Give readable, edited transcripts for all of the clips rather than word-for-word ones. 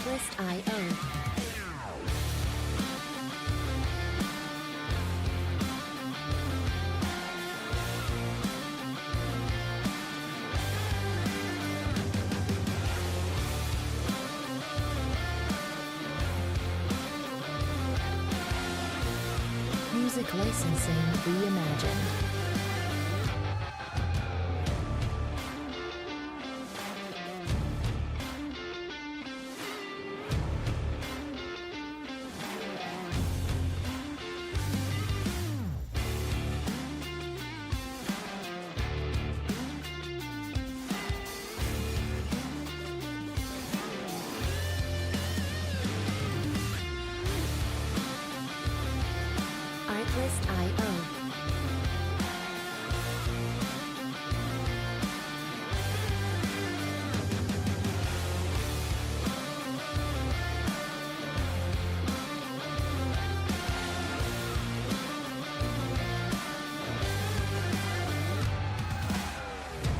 Artlist.io. Music licensing reimagined. Artlist.io.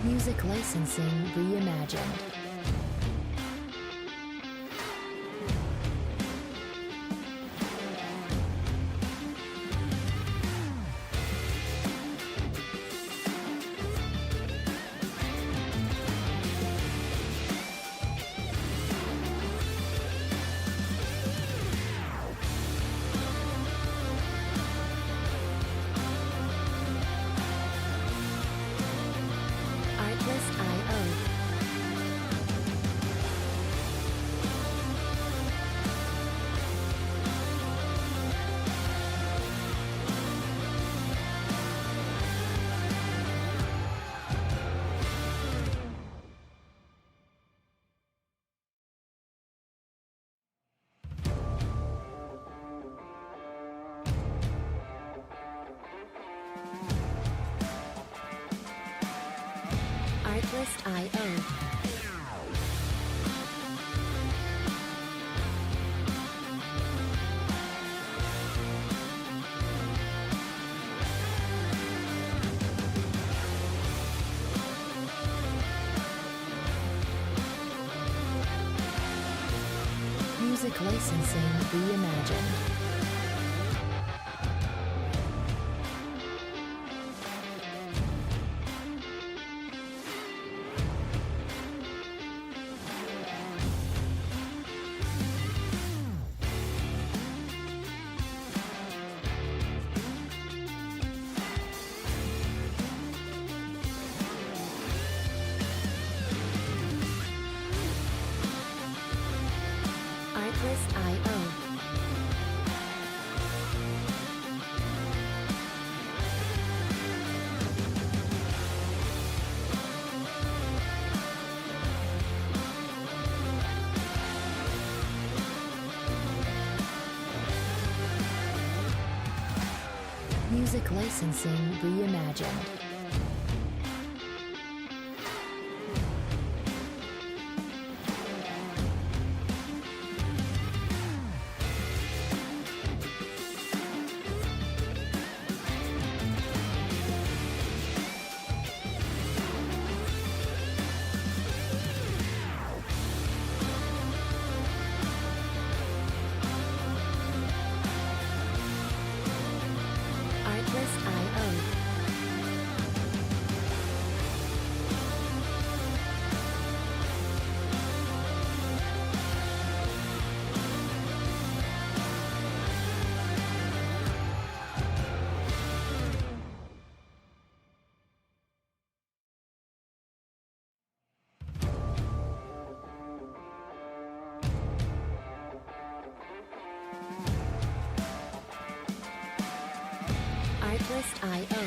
Music licensing reimagined. Artlist.io. Artlist.io. Music licensing reimagined. Artlist.io. Music licensing reimagined. Artlist.io. Artlist.io.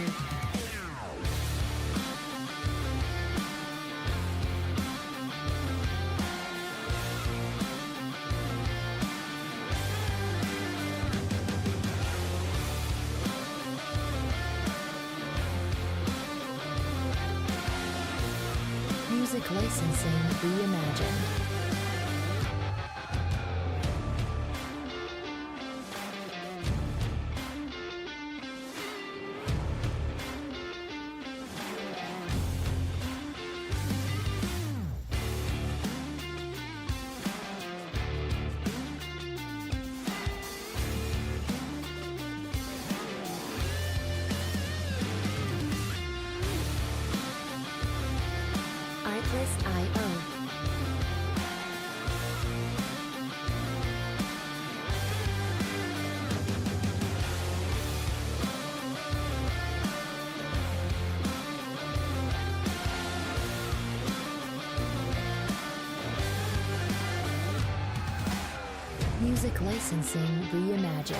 Music licensing reimagined. Music licensing reimagined.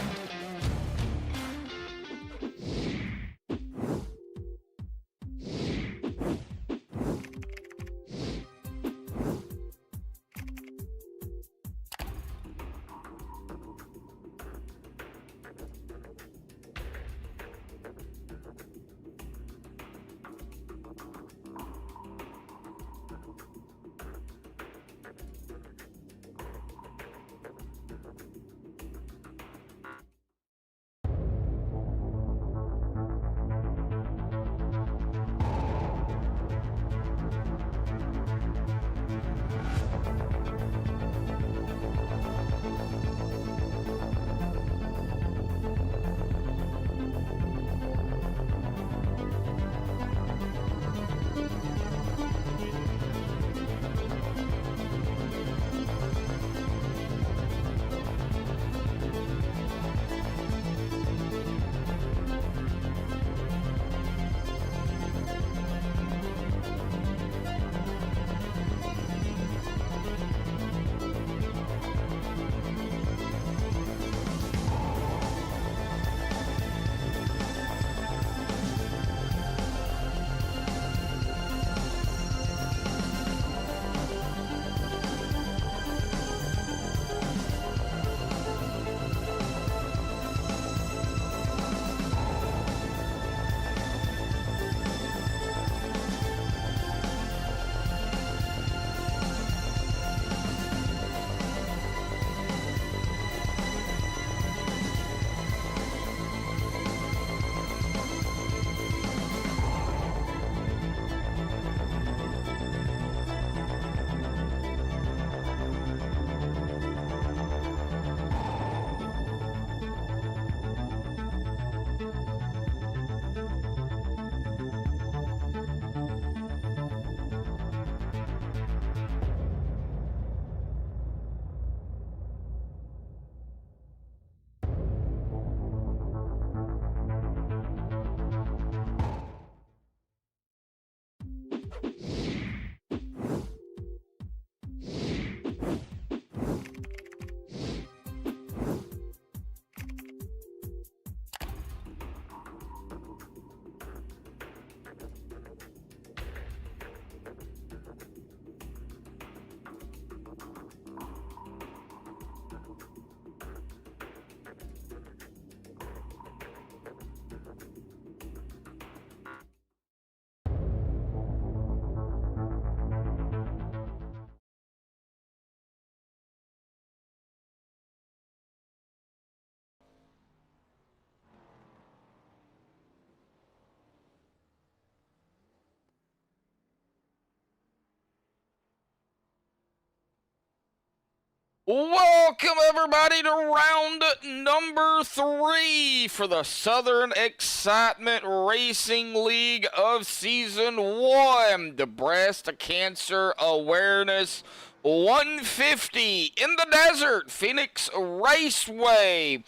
Welcome, everybody, to round number 3 for the Southern Excitement Racing League of Season 1. The Breast Cancer Awareness 150 in the Desert, Phoenix Raceway.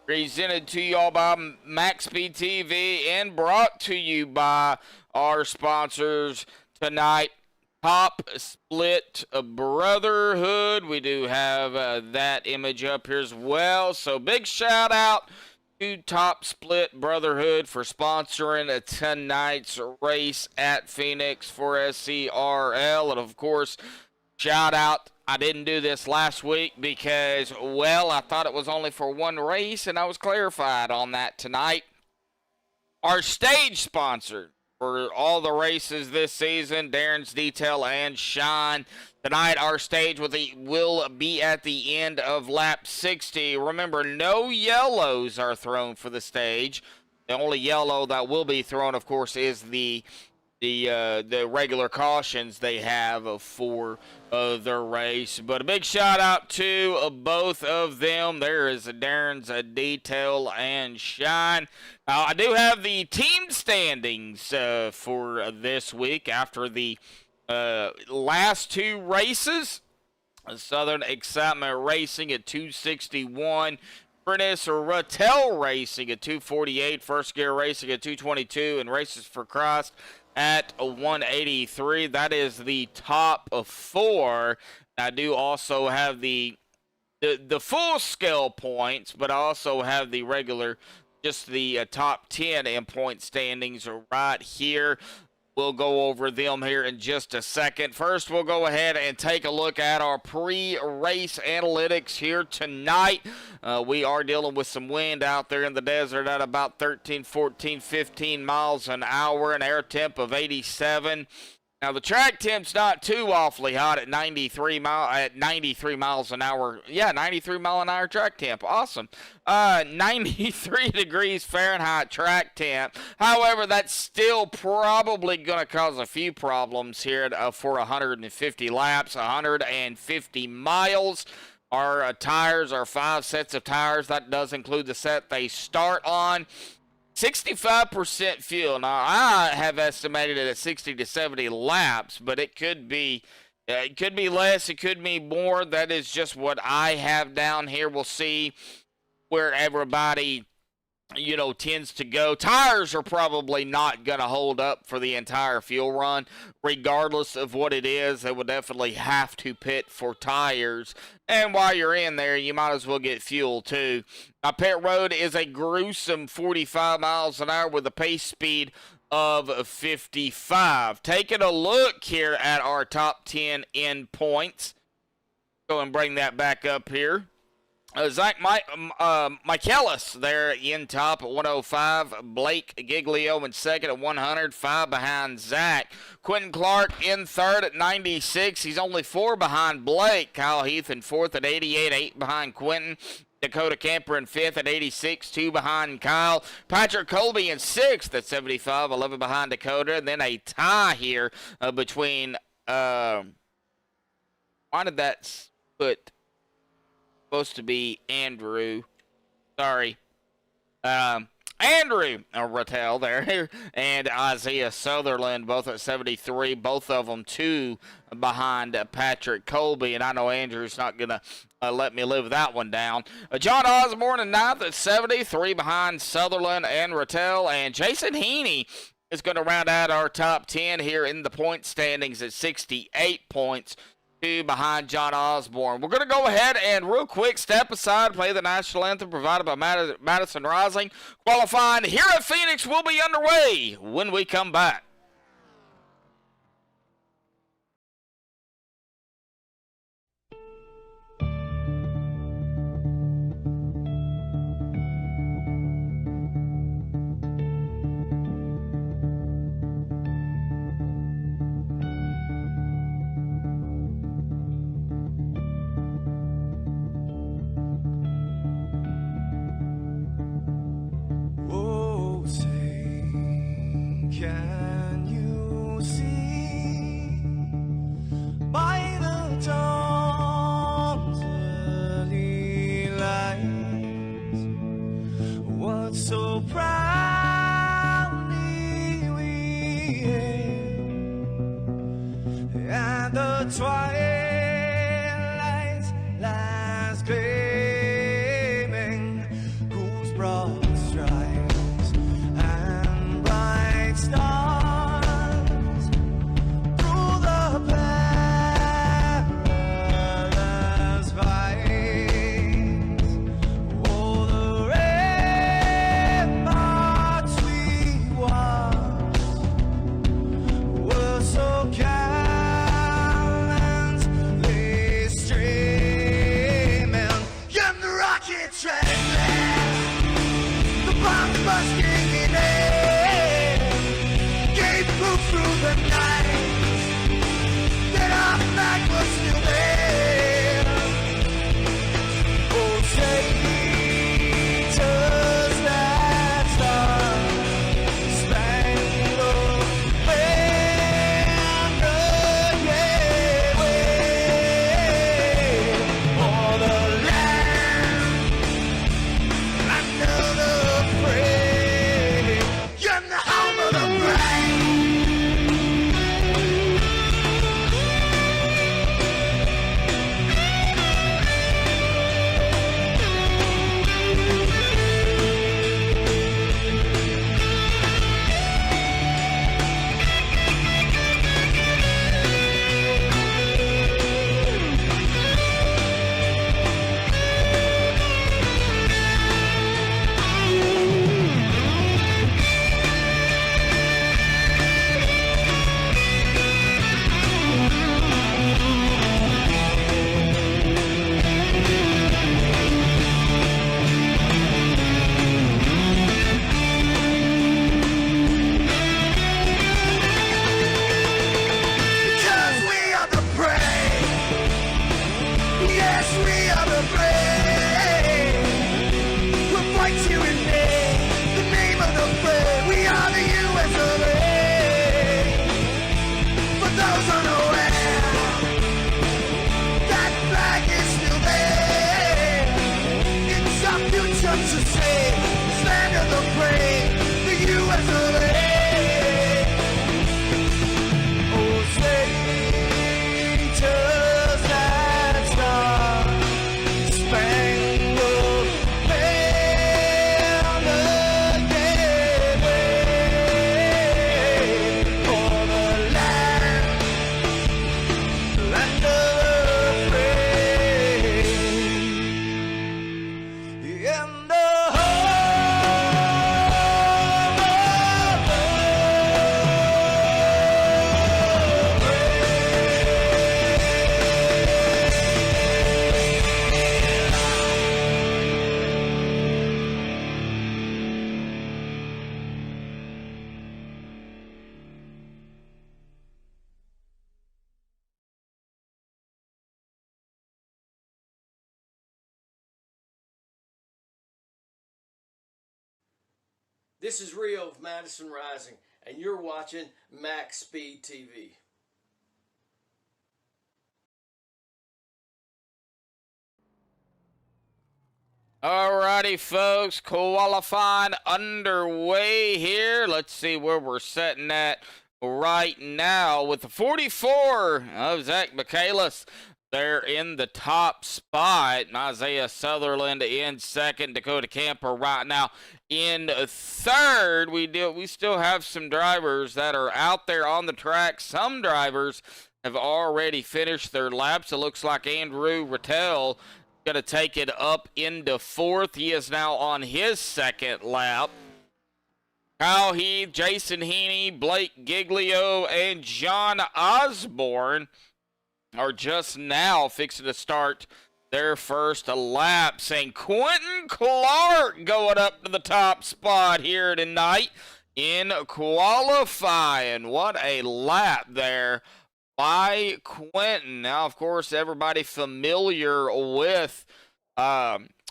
Presented to y'all by MaxspeedTV and brought to you by our sponsors tonight. Top Split Brotherhood. We do have that image up here as well. So big shout out to Top Split Brotherhood for sponsoring tonight's race at Phoenix for SERL. And of course, shout out. I didn't do this last week because, well, I thought it was only for one race, and I was clarified on that tonight. Our stage sponsor for all the races this season, Darren's Detail and Shine. Tonight, our stage will be at the end of lap 60. Remember, no yellows are thrown for the stage. The only yellow that will be thrown, of course, is the regular cautions they have for their race. But a big shout out to both of them. There is Darren's Detail and Shine. I do have the team standings for this week after the last two races. Southern Excitement Racing at 261. Prentice Rattel Racing at 248. First Gear Racing at 222. And Races for Christ at 183. That is the top of 4. I do also have the the full scale points, but I also have the regular, just the top 10 in point standings are right here. We'll go over them here in just a second. First, we'll go ahead and take a look at our pre-race analytics here tonight. We are dealing with some wind out there in the desert at about 13, 14, 15 miles an hour, an air temp of 87. Now, the track temp's not too awfully hot at 93 miles an hour. Yeah, 93 mile an hour track temp. Awesome. 93 degrees Fahrenheit track temp. However, that's still probably going to cause a few problems here for 150 laps, 150 miles. Our tires are 5 sets of tires. That does include the set they start on. 65% fuel. Now, I have estimated it at 60 to 70 laps, but it could be less, it could be more. That is just what I have down here. We'll see where everybody, tends to go. Tires are probably not going to hold up for the entire fuel run. Regardless of what it is, they will definitely have to pit for tires. And while you're in there, you might as well get fuel too. Now, pit road is a gruesome 45 miles an hour with a pace speed of 55. Taking a look here at our top 10 in points. Go and bring that back up here. Zach Michaelis there in top at 105. Blake Giglio in second at 100. 5 behind Zach. Quentin Clark in third at 96. He's only 4 behind Blake. Kyle Heath in fourth at 88. 8 behind Quentin. Dakota Camper in 5th at 86, 2 behind Kyle. Patrick Colby in 6th at 75, 11 behind Dakota. And then a tie here between, why did that put, supposed to be Andrew. Sorry. Andrew Rattel there and Isaiah Sutherland, both at 73, both of them 2 behind Patrick Colby, and I know Andrew's not going to let me live that one down. John Osborne in 9th at 73 behind Sutherland and Rattel, and Jason Heaney is going to round out our top 10 here in the point standings at 68 points. 2 behind John Osborne. We're going to go ahead and real quick step aside, play the national anthem provided by Madison Rising. Qualifying here at Phoenix will be underway when we come back. Can you see by the dawn's early light what so proudly we hailed at the twilight's last gleaming, whose broad stripes and bright stars through the perilous fight, oh, the ramparts we watched were so calm and This is Rio of Madison Rising, and you're watching MaxspeedTV. Alrighty, folks, qualifying underway here. Let's see where we're setting at right now with the 44 of Zach Michaelis. They're in the top spot. Isaiah Sutherland in second. Dakota Camper right now in third. We still have some drivers that are out there on the track. Some drivers have already finished their laps. It looks like Andrew Rattel going to take it up into fourth. He is now on his second lap. Kyle Heath, Jason Heaney, Blake Giglio, and John Osborne are just now fixing to start their first laps. And Quentin Clark going up to the top spot here tonight in qualifying. What a lap there by Quentin. Now, of course, everybody familiar with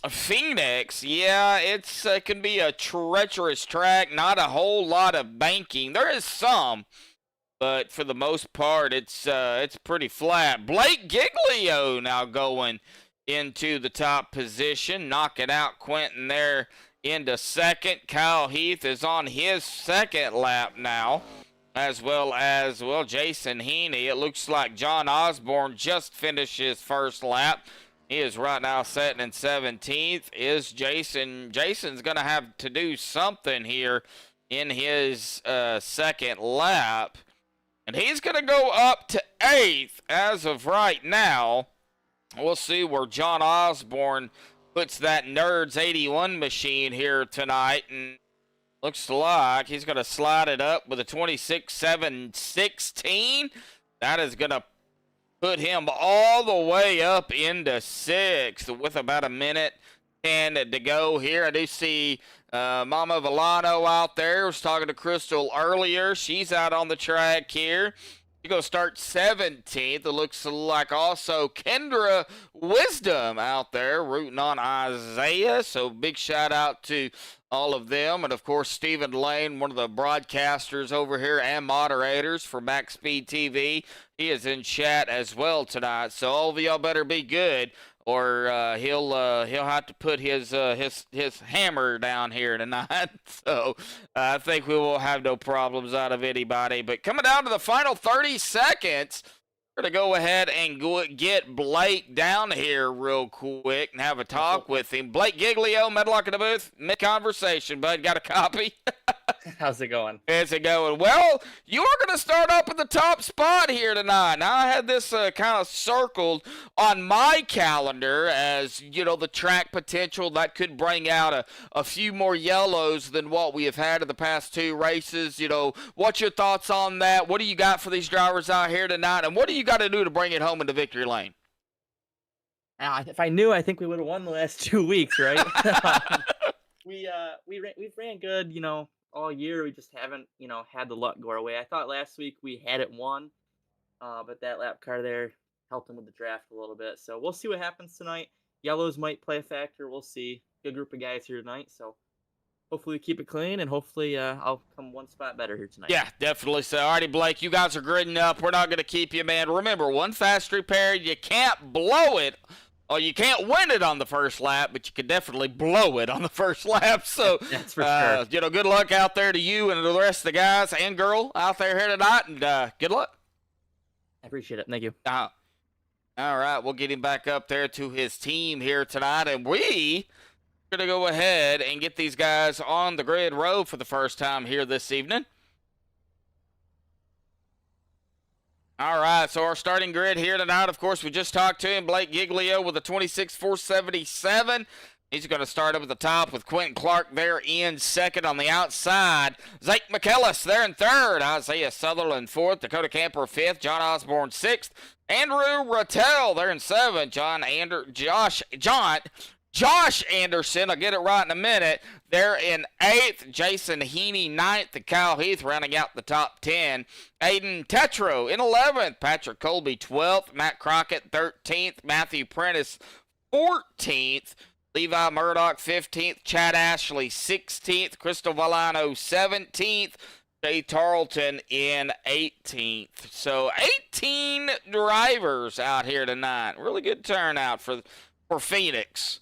Phoenix. Yeah, it can be a treacherous track. Not a whole lot of banking. There is some, but for the most part, it's pretty flat. Blake Giglio now going into the top position, knocking out Quentin there into second. Kyle Heath is on his second lap now, as well as, Jason Heaney. It looks like John Osborne just finished his first lap. He is right now sitting in 17th. Is Jason? Jason's going to have to do something here in his second lap. And he's going to go up to 8th as of right now. We'll see where John Osborne puts that Nerds 81 machine here tonight. And looks like he's going to slide it up with a 26.716. That is going to put him all the way up into 6th with about a minute 10 to go here. I do see Mama Villano out there. I was talking to Crystal earlier. She's out on the track here. She's going to start 17th. It looks like also Kendra Wisdom out there rooting on Isaiah. So big shout out to all of them. And, of course, Stephen Lane, one of the broadcasters over here and moderators for MaxspeedTV. He is in chat as well tonight. So all of y'all better be good, or he'll have to put his hammer down here tonight. So I think we will have no problems out of anybody. But coming down to the final 30 seconds, we're going to go ahead and get Blake down here real quick and have a talk with him. Blake Giglio, Medlock in the booth, mid-conversation, bud. Got a copy? How's it going? How's it going? Well, you are going to start up at the top spot here tonight. Now, I had this kind of circled on my calendar as, the track potential that could bring out a few more yellows than what we have had in the past 2 races. What's your thoughts on that? What do you got for these drivers out here tonight? And what do you got to do to bring it home into victory lane? If I knew, I think we would have won the last 2 weeks, right? We've ran good, all year. We just haven't, had the luck go our way. I thought last week we had it won, but that lap car there helped him with the draft a little bit. So we'll see what happens tonight. Yellows might play a factor. We'll see. Good group of guys here tonight. So hopefully we keep it clean, and hopefully I'll come one spot better here tonight. Yeah, definitely so. Alrighty, Blake, you guys are gridding up. We're not going to keep you, man. Remember, one fast repair, you can't blow it. Oh, you can't win it on the first lap, but you can definitely blow it on the first lap. So, that's for sure. Good luck out there to you and the rest of the guys and girl out there here tonight, and good luck. I appreciate it. Thank you. All right, we'll get him back up there to his team here tonight, and we are going to go ahead and get these guys on the grid row for the first time here this evening. All right, so our starting grid here tonight, of course, we just talked to him, Blake Giglio with a 26.477. He's going to start up at the top with Quentin Clark there in second. On the outside, Zach Michaelis there in third. Isaiah Sutherland fourth. Dakota Camper fifth. John Osborne sixth. Andrew Rattel there in seventh. Josh Anderson, I'll get it right in a minute. They're in 8th. Jason Heaney 9th. And Kyle Heath rounding out the top 10. Aiden Tetro in 11th. Patrick Colby 12th. Matt Crockett 13th. Matthew Prentice 14th. Levi Murdoch 15th, Chad Ashley 16th, Crystal Villano 17th, Jay Tarleton in 18th. So 18 drivers out here tonight. Really good turnout for Phoenix.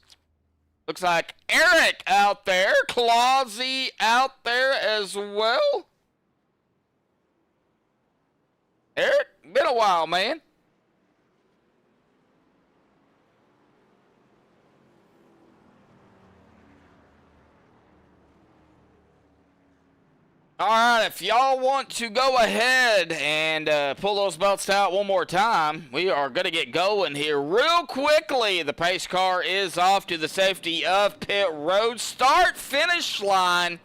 Looks like Eric out there, Clausy out there as well. Eric, been a while, man. All right, if y'all want to go ahead and pull those belts out one more time, we are going to get going here real quickly. The pace car is off to the safety of pit road. Start-finish line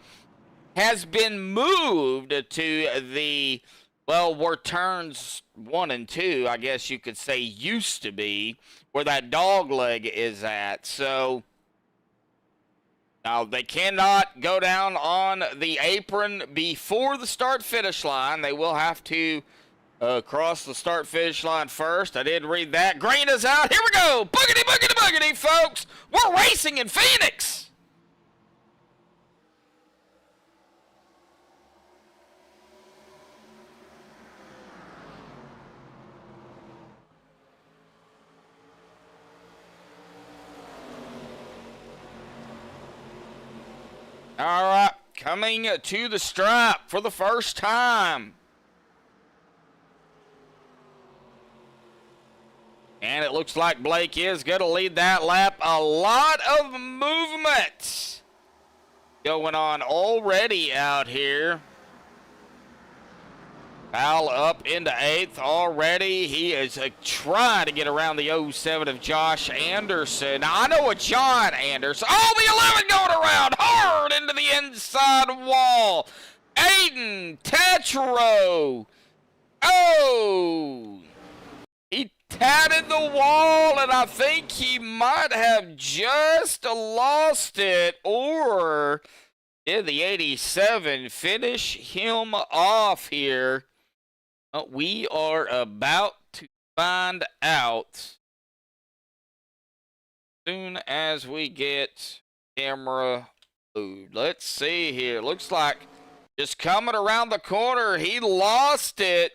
has been moved to the, well, where turns 1 and 2, I guess you could say, used to be, where that dog leg is at. So now, they cannot go down on the apron before the start-finish line. They will have to cross the start-finish line first. I did read that. Green is out. Here we go. Boogity, boogity, boogity, folks. We're racing in Phoenix. All right, coming to the stripe for the first time. And it looks like Blake is going to lead that lap. A lot of movement going on already out here. Powell up into 8th already. He is trying to get around the 07 of Josh Anderson. Now, I know a John Anderson. Oh, the 11 going around hard into the inside wall. Aiden Tetro. Oh, he tatted the wall, and I think he might have just lost it. Or did the 87 finish him off here? We are about to find out soon as we get camera moved. Let's see here. Looks like just coming around the corner, he lost it.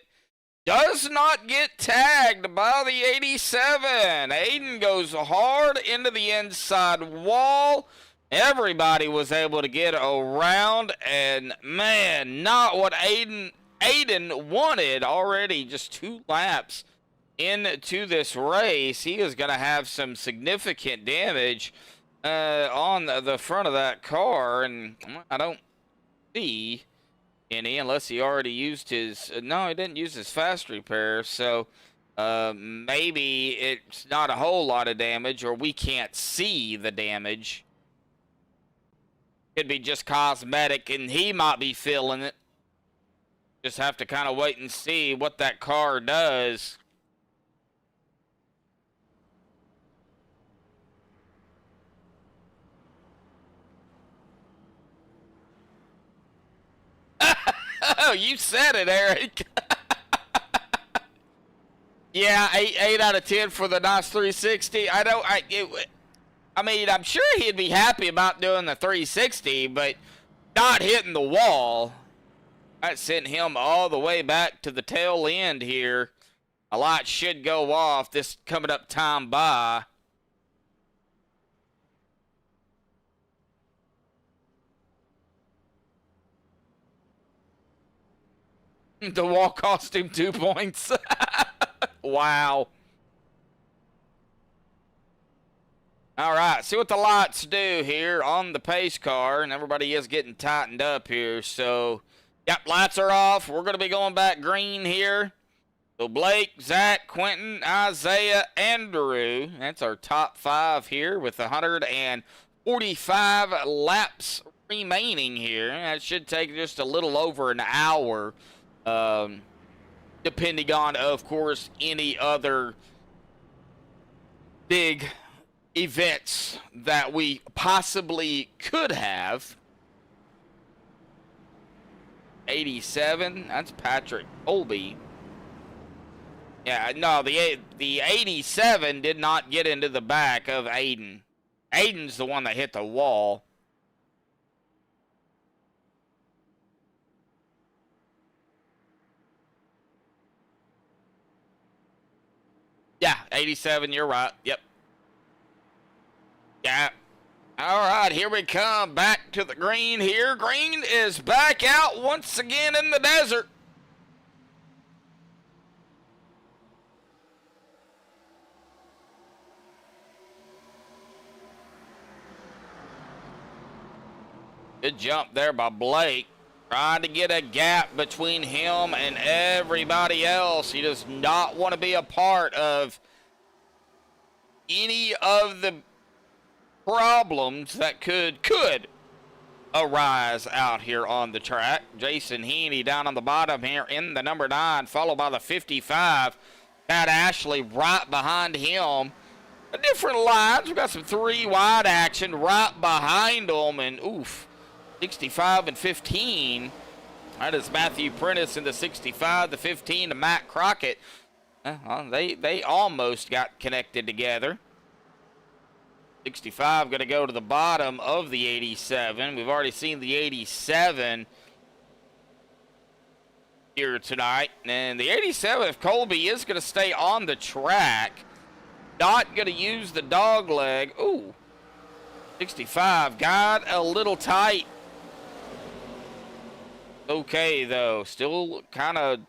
Does not get tagged by the 87. Aiden goes hard into the inside wall. Everybody was able to get around, and man, not what Aiden wanted already. Just 2 laps into this race. He is going to have some significant damage on the front of that car, and I don't see any unless he already used his no, he didn't use his fast repair, so maybe it's not a whole lot of damage, or we can't see the damage. Could be just cosmetic, and he might be feeling it. Just have to kind of wait and see what that car does. Oh, you said it, Eric. Yeah, 8 out of 10 for the nice 360. I mean, I'm sure he'd be happy about doing the 360, but not hitting the wall. That sent him all the way back to the tail end here. A light should go off this coming up time by. The wall cost him 2 points. Wow. All right, see what the lights do here on the pace car, and everybody is getting tightened up here, so yep, lights are off. We're going to be going back green here. So Blake, Zach, Quentin, Isaiah, Andrew. That's our top 5 here with 145 laps remaining here. That should take just a little over an hour, depending on, of course, any other big events that we possibly could have. 87, that's Patrick Colby. Yeah, no, the 87 did not get into the back of Aiden. Aiden's the one that hit the wall. Yeah, 87, you're right. Yep. Yeah. All right, here we come. Back to the green here. Green is back out once again in the desert. Good jump there by Blake. Trying to get a gap between him and everybody else. He does not want to be a part of any of the problems that could arise out here on the track. Jason Heaney down on the bottom here in the number 9, followed by the 55. Pat Ashley right behind him. Different lines. We've got some 3 wide action right behind them, and oof. 65 and 15. That is Matthew Prentice in the 65, the 15 to Matt Crockett. They almost got connected together. 65 going to go to the bottom of the 87. We've already seen the 87 here tonight. And the 87, if Colby is going to stay on the track, not going to use the dog leg. Ooh, 65 got a little tight. Okay, though. Still kind of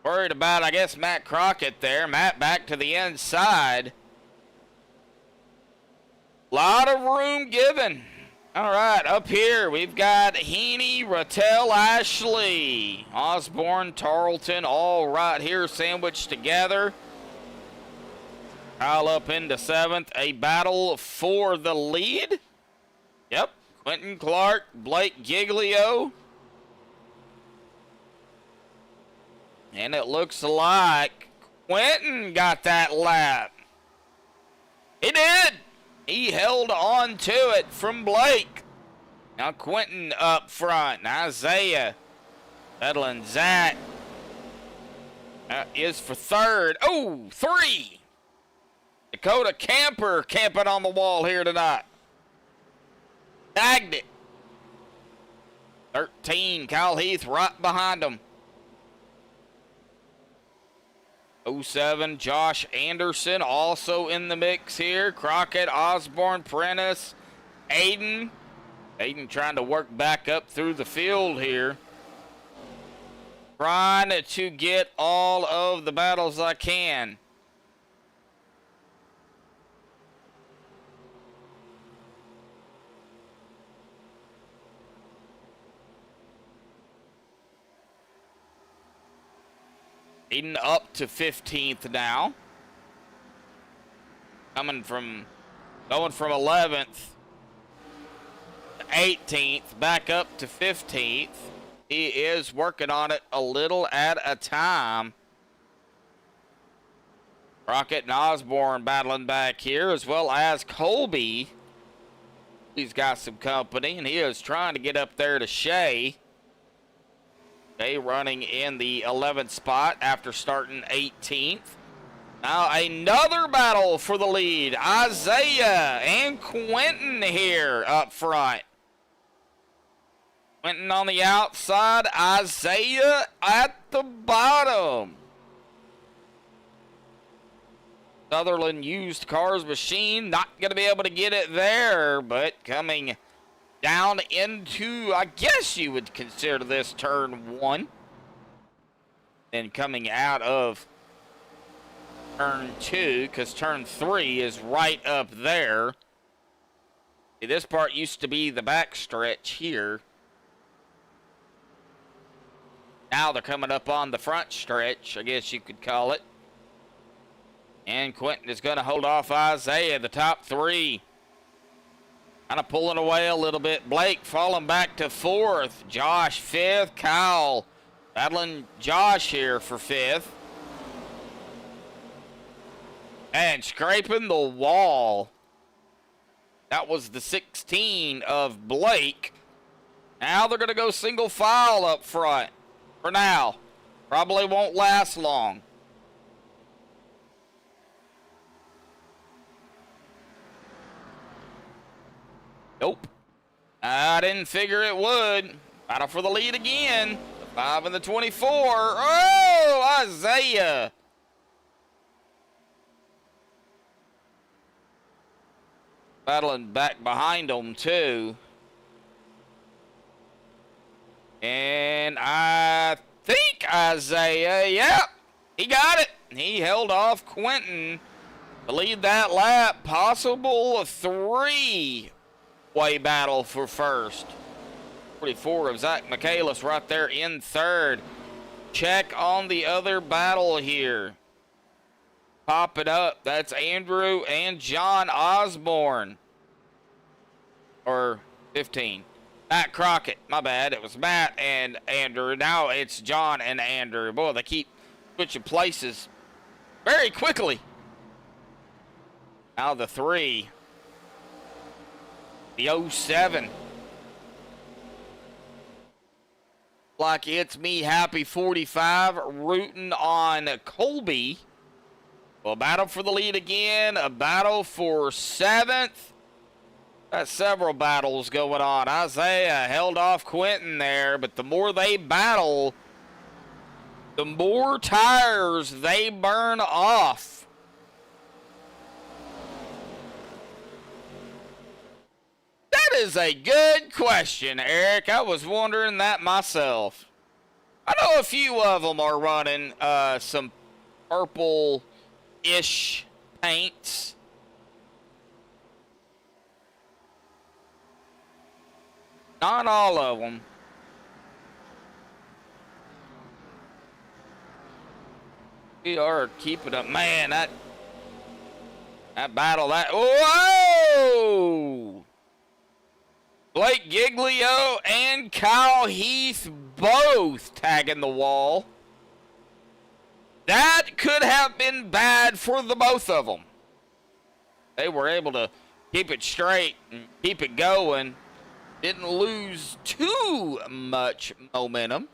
worried about, I guess, Matt Crockett there. Matt back to the inside. Lot of room given. All right, up here we've got Heaney, Rattel, Ashley, Osborne, Tarleton, all right here sandwiched together. Kyle up into 7th. A battle for the lead. Yep, Quentin Clark, Blake Giglio. And it looks like Quentin got that lap. He did. He held on to it from Blake. Now Quentin up front. Isaiah battling Zach. Is for 3rd. Oh, 3. Dakota Camper camping on the wall here tonight. Tagged it. 13, Kyle Heath right behind him. 07, Josh Anderson also in the mix here. Crockett, Osborne, Prentice, Aiden. Aiden trying to work back up through the field here. Trying to get all of the battles I can. Aiden up to 15th now. Going from 11th to 18th, back up to 15th. He is working on it a little at a time. Crockett and Osborne battling back here, as well as Colby. He's got some company, and he is trying to get up there to Shea. Shea running in the 11th spot after starting 18th. Now another battle for the lead. Isaiah and Quentin here up front. Quentin on the outside, Isaiah at the bottom. Sutherland used cars machine, not going to be able to get it there, but coming down into, I guess you would consider this turn 1. Then coming out of turn 2, because turn 3 is right up there. See, this part used to be the back stretch here. Now they're coming up on the front stretch, I guess you could call it. And Quentin is going to hold off Isaiah, the top 3. Kind of pulling away a little bit. Blake falling back to 4th. Josh 5th. Kyle battling Josh here for 5th. And scraping the wall. That was the 16 of Blake. Now they're going to go single file up front. For now. Probably won't last long. Nope. I didn't figure it would. Battle for the lead again. The 5 and the 24. Oh, Isaiah. Battling back behind them, too. And I think Isaiah, yep, he got it. He held off Quentin to lead that lap. Possible 3-way battle for first. 44 of Zach Michaelis right there in third. Check on the other battle here. Pop it up. That's Andrew and John Osborne. Or 15. Matt Crockett. My bad. It was Matt and Andrew. Now it's John and Andrew. Boy, they keep switching places very quickly. Now the 3. The 07. Like it's me, Happy 45, rooting on Colby. Well, battle for the lead again. A battle for 7th. Got several battles going on. Isaiah held off Quentin there, but the more they battle, the more tires they burn off. That is a good question, Eric. I was wondering that myself. I know a few of them are running some purple-ish paints. Not all of them. We are keeping up. Man, that battle, whoa! Blake Giglio and Kyle Heath both tagging the wall. That could have been bad for the both of them. They were able to keep it straight and keep it going. Didn't lose too much momentum.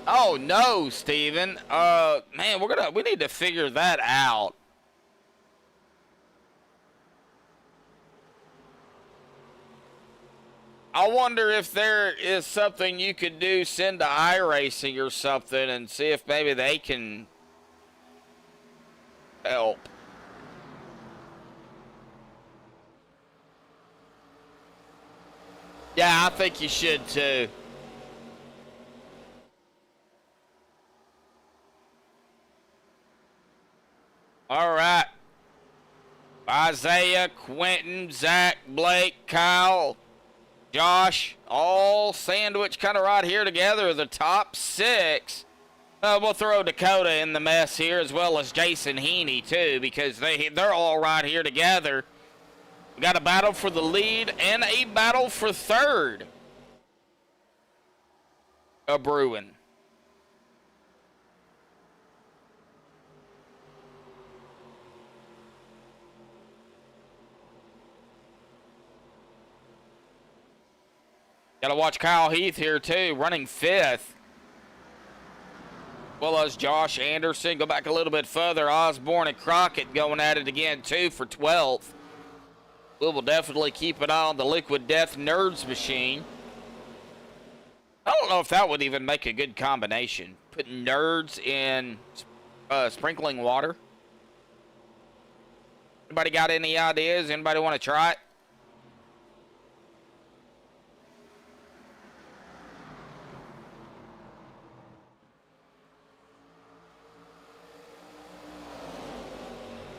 Oh no, Steven. Man, we need to figure that out. I wonder if there is something you could do, send to iRacing or something and see if maybe they can help. Yeah, I think you should too. All right. Isaiah, Quentin, Zach, Blake, Kyle, Josh, all sandwiched kind of right here together, the top 6. We'll throw Dakota in the mess here, as well as Jason Heaney too, because they're all right here together. We got a battle for the lead and a battle for third. A brewing. Got to watch Kyle Heath here too, running 5th. Well as Josh Anderson. Go back a little bit further. Osborne and Crockett going at it again too for 12th. We will definitely keep an eye on the Liquid Death Nerds machine. I don't know if that would even make a good combination. Put nerds in sprinkling water. Anybody got any ideas? Anybody want to try it?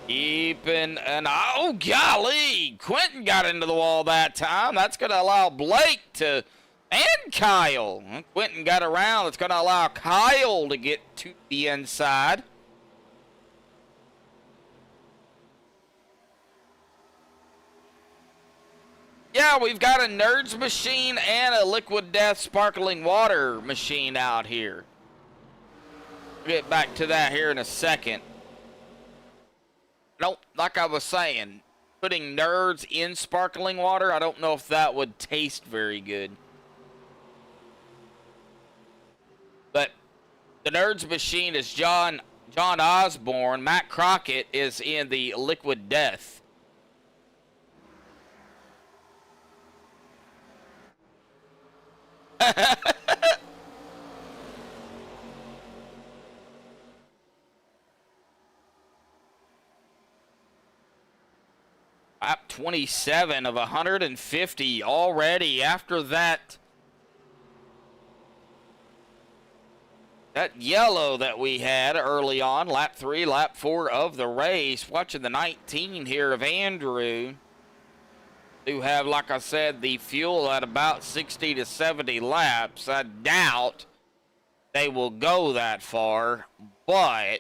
Keeping an eye. Oh, golly. Quentin got into the wall that time. That's going to allow Blake to, and Kyle. Quentin got around. It's going to allow Kyle to get to the inside. Yeah, we've got a Nerds machine and a Liquid Death sparkling water machine out here. We'll get back to that here in a second. Nope, like I was saying, putting Nerds in sparkling water, I don't know if that would taste very good. But the Nerds machine is John Osborne. Matt Crockett is in the Liquid Death. Lap 27 of 150 already after that. That yellow that we had early on, lap 3, lap 4 of the race. Watching the 19 here of Andrew. Do have, like I said, the fuel at about 60 to 70 laps. I doubt they will go that far, but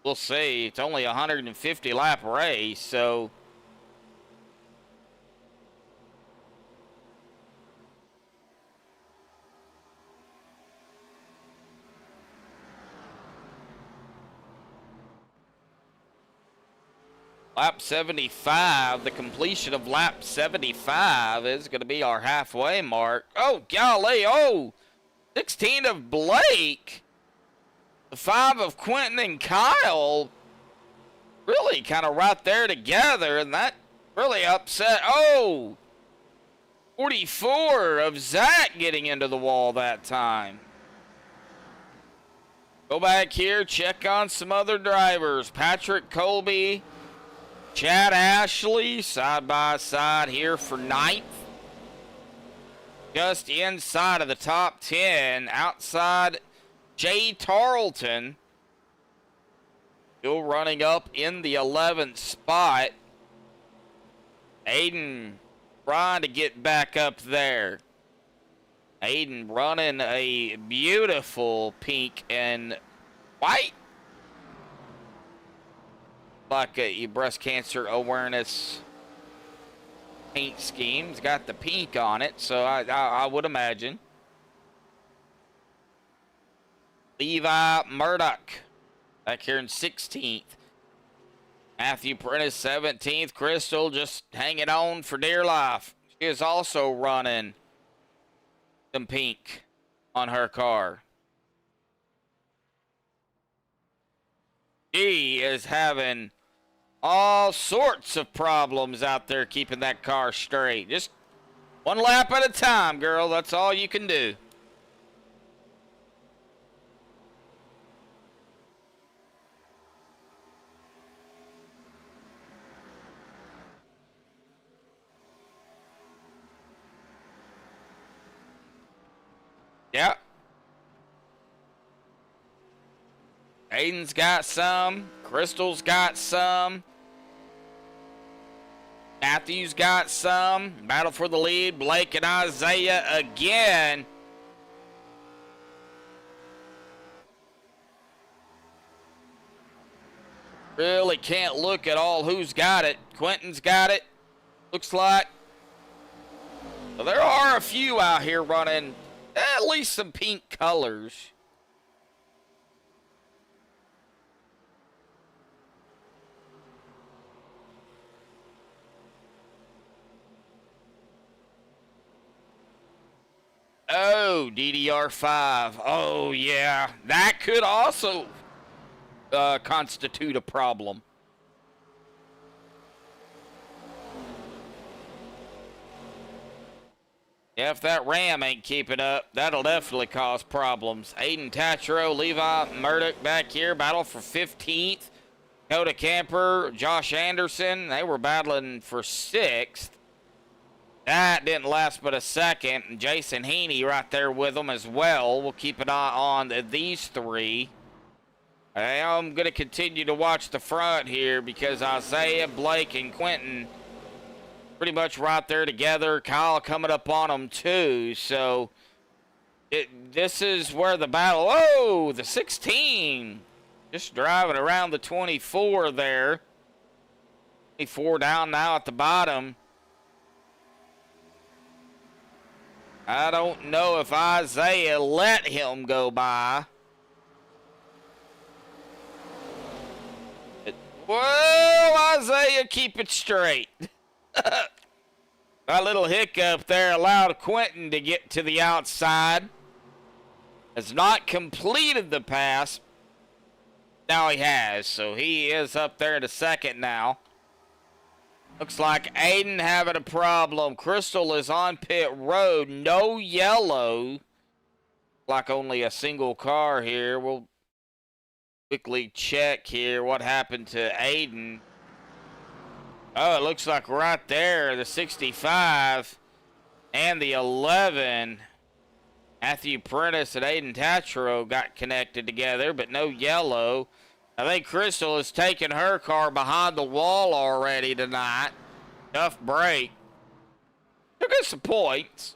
we'll see. It's only a 150 lap race, so lap 75, the completion of lap 75 is going to be our halfway mark. Oh, golly, oh, 16 of Blake. The 5 of Quentin and Kyle really kind of right there together, and that really upset. Oh, 44 of Zach getting into the wall that time. Go back here, check on some other drivers. Patrick Colby, Chad Ashley, side by side here for 9th. Just inside of the top 10, outside Jay Tarleton, still running up in the 11th spot. Aiden trying to get back up there. Aiden running a beautiful pink and white, like a breast cancer awareness paint scheme. It's got the pink on it, so I would imagine. Levi Murdoch back here in 16th. Matthew Prentice 17th. Crystal just hanging on for dear life. She is also running some pink on her car. She is having all sorts of problems out there keeping that car straight. Just one lap at a time, girl. That's all you can do. Yep. Aiden's got some. Crystal's got some. Matthew's got some. Battle for the lead. Blake and Isaiah again. Really can't look at all who's got it. Quentin's got it. Looks like. So there are a few out here running at least some pink colors. Oh, DDR5. Oh, yeah. That could also constitute a problem. Yeah, if that Ram ain't keeping up, that'll definitely cause problems. Aiden Tatro, Levi Murdoch back here. Battle for 15th. Coda Camper, Josh Anderson. They were battling for 6th. That didn't last but a second. And Jason Heaney right there with them as well. We'll keep an eye on these three. I'm going to continue to watch the front here because Isaiah, Blake, and Quentin pretty much right there together. Kyle coming up on them too. So this is where the battle. Oh, the 16. Just driving around the 24 there. 24 down now at the bottom. I don't know if Isaiah let him go by. Whoa, Isaiah, keep it straight. A little hiccup there allowed Quentin to get to the outside. Has not completed the pass. Now he has, so he is up there in a second now. Looks like Aiden having a problem. Crystal is on pit road. No yellow. Like only a single car here. We'll quickly check here what happened to Aiden. Oh, it looks like right there, the 65 and the 11. Matthew Prentice and Aiden Tatro got connected together, but no yellow. I think Crystal has taken her car behind the wall already tonight. Tough break. Took us some points.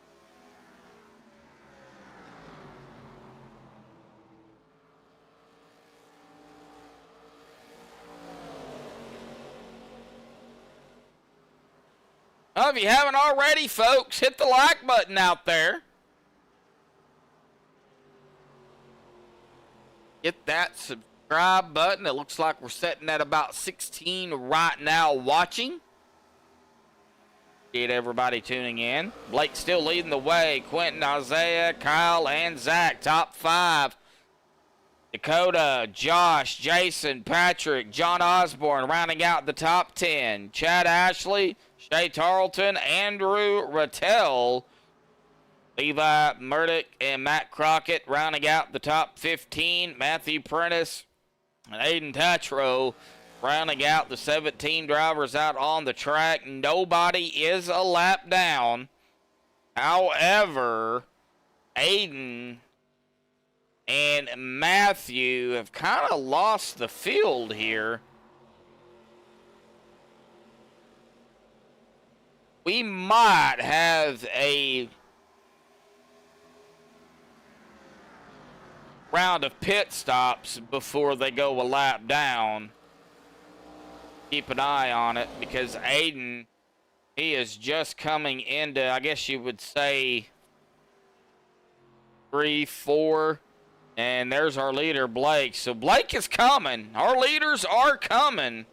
Well, if you haven't already, folks, hit the like button out there. Hit that subscribe button. It looks like we're sitting at about 16 right now watching. Get everybody tuning in. Blake still leading the way. Quentin, Isaiah, Kyle, and Zach, top 5. Dakota, Josh, Jason, Patrick, John Osborne rounding out the top 10. Chad Ashley, Shay Tarleton, Andrew Rattel, Levi Murdoch, and Matt Crockett rounding out the top 15. Matthew Prentice and Aiden Tatro rounding out the 17 drivers out on the track. Nobody is a lap down. However, Aiden and Matthew have kind of lost the field here. We might have a round of pit stops before they go a lap down. Keep an eye on it because Aiden, he is just coming into, I guess you would say, 3, 4. And there's our leader, Blake. So Blake is coming. Our leaders are coming.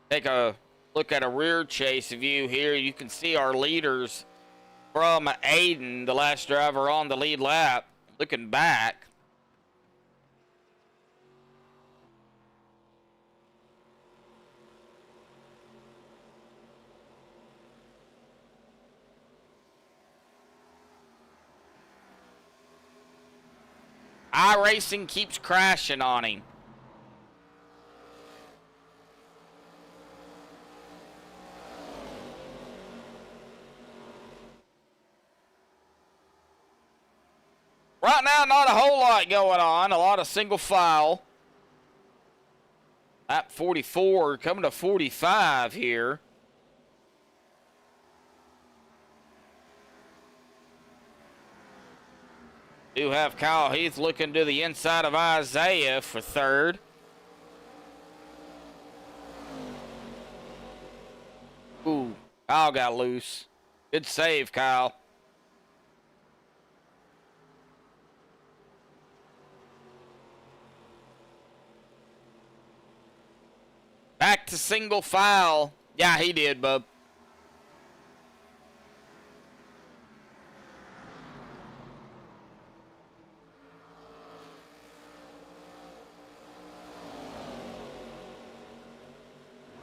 Take a look at a rear chase view here. You can see our leaders from Aiden, the last driver on the lead lap, looking back. iRacing keeps crashing on him. Right now, not a whole lot going on. A lot of single file. Lap 44 coming to 45 here. Do have Kyle Heath looking to the inside of Isaiah for third. Ooh, Kyle got loose. Good save, Kyle. Back to single file. Yeah, he did, bub.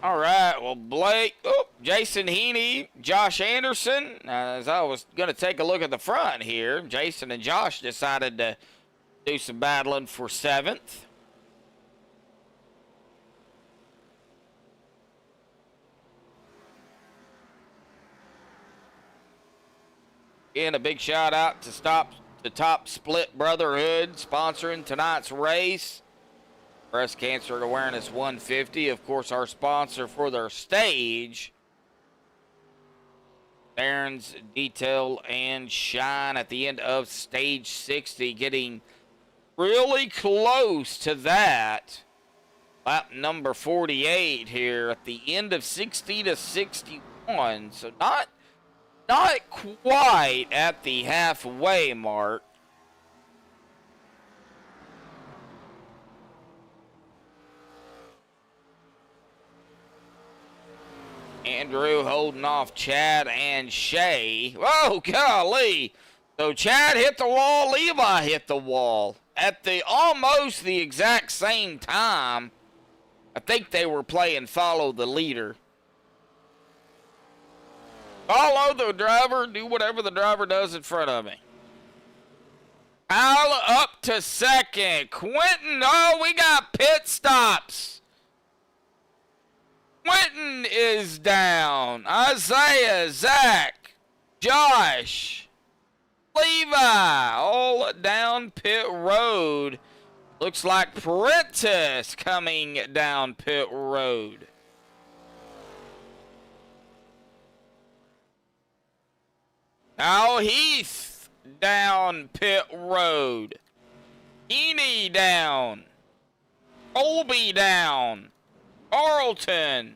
All right, well, Blake, Jason Heaney, Josh Anderson. As I was going to take a look at the front here, Jason and Josh decided to do some battling for 7th. Again, a big shout out to Top Split Brotherhood sponsoring tonight's race. Breast Cancer Awareness 150, of course, our sponsor for their stage. Barron's Detail and Shine at the end of stage 60, getting really close to that. Lap number 48 here at the end of 60 to 61. So not quite at the halfway mark. Andrew holding off Chad and Shay. Oh, golly. So Chad hit the wall, Levi hit the wall at almost the exact same time. I think they were playing follow the leader. Follow the driver, do whatever the driver does in front of me. Kyle up to second. Quentin, oh, we got pit stops. Quentin is down. Isaiah, Zach, Josh, Levi, all down pit road. Looks like Prentice coming down pit road. Now Heath down pit road. Heaney down. Colby down. Carlton.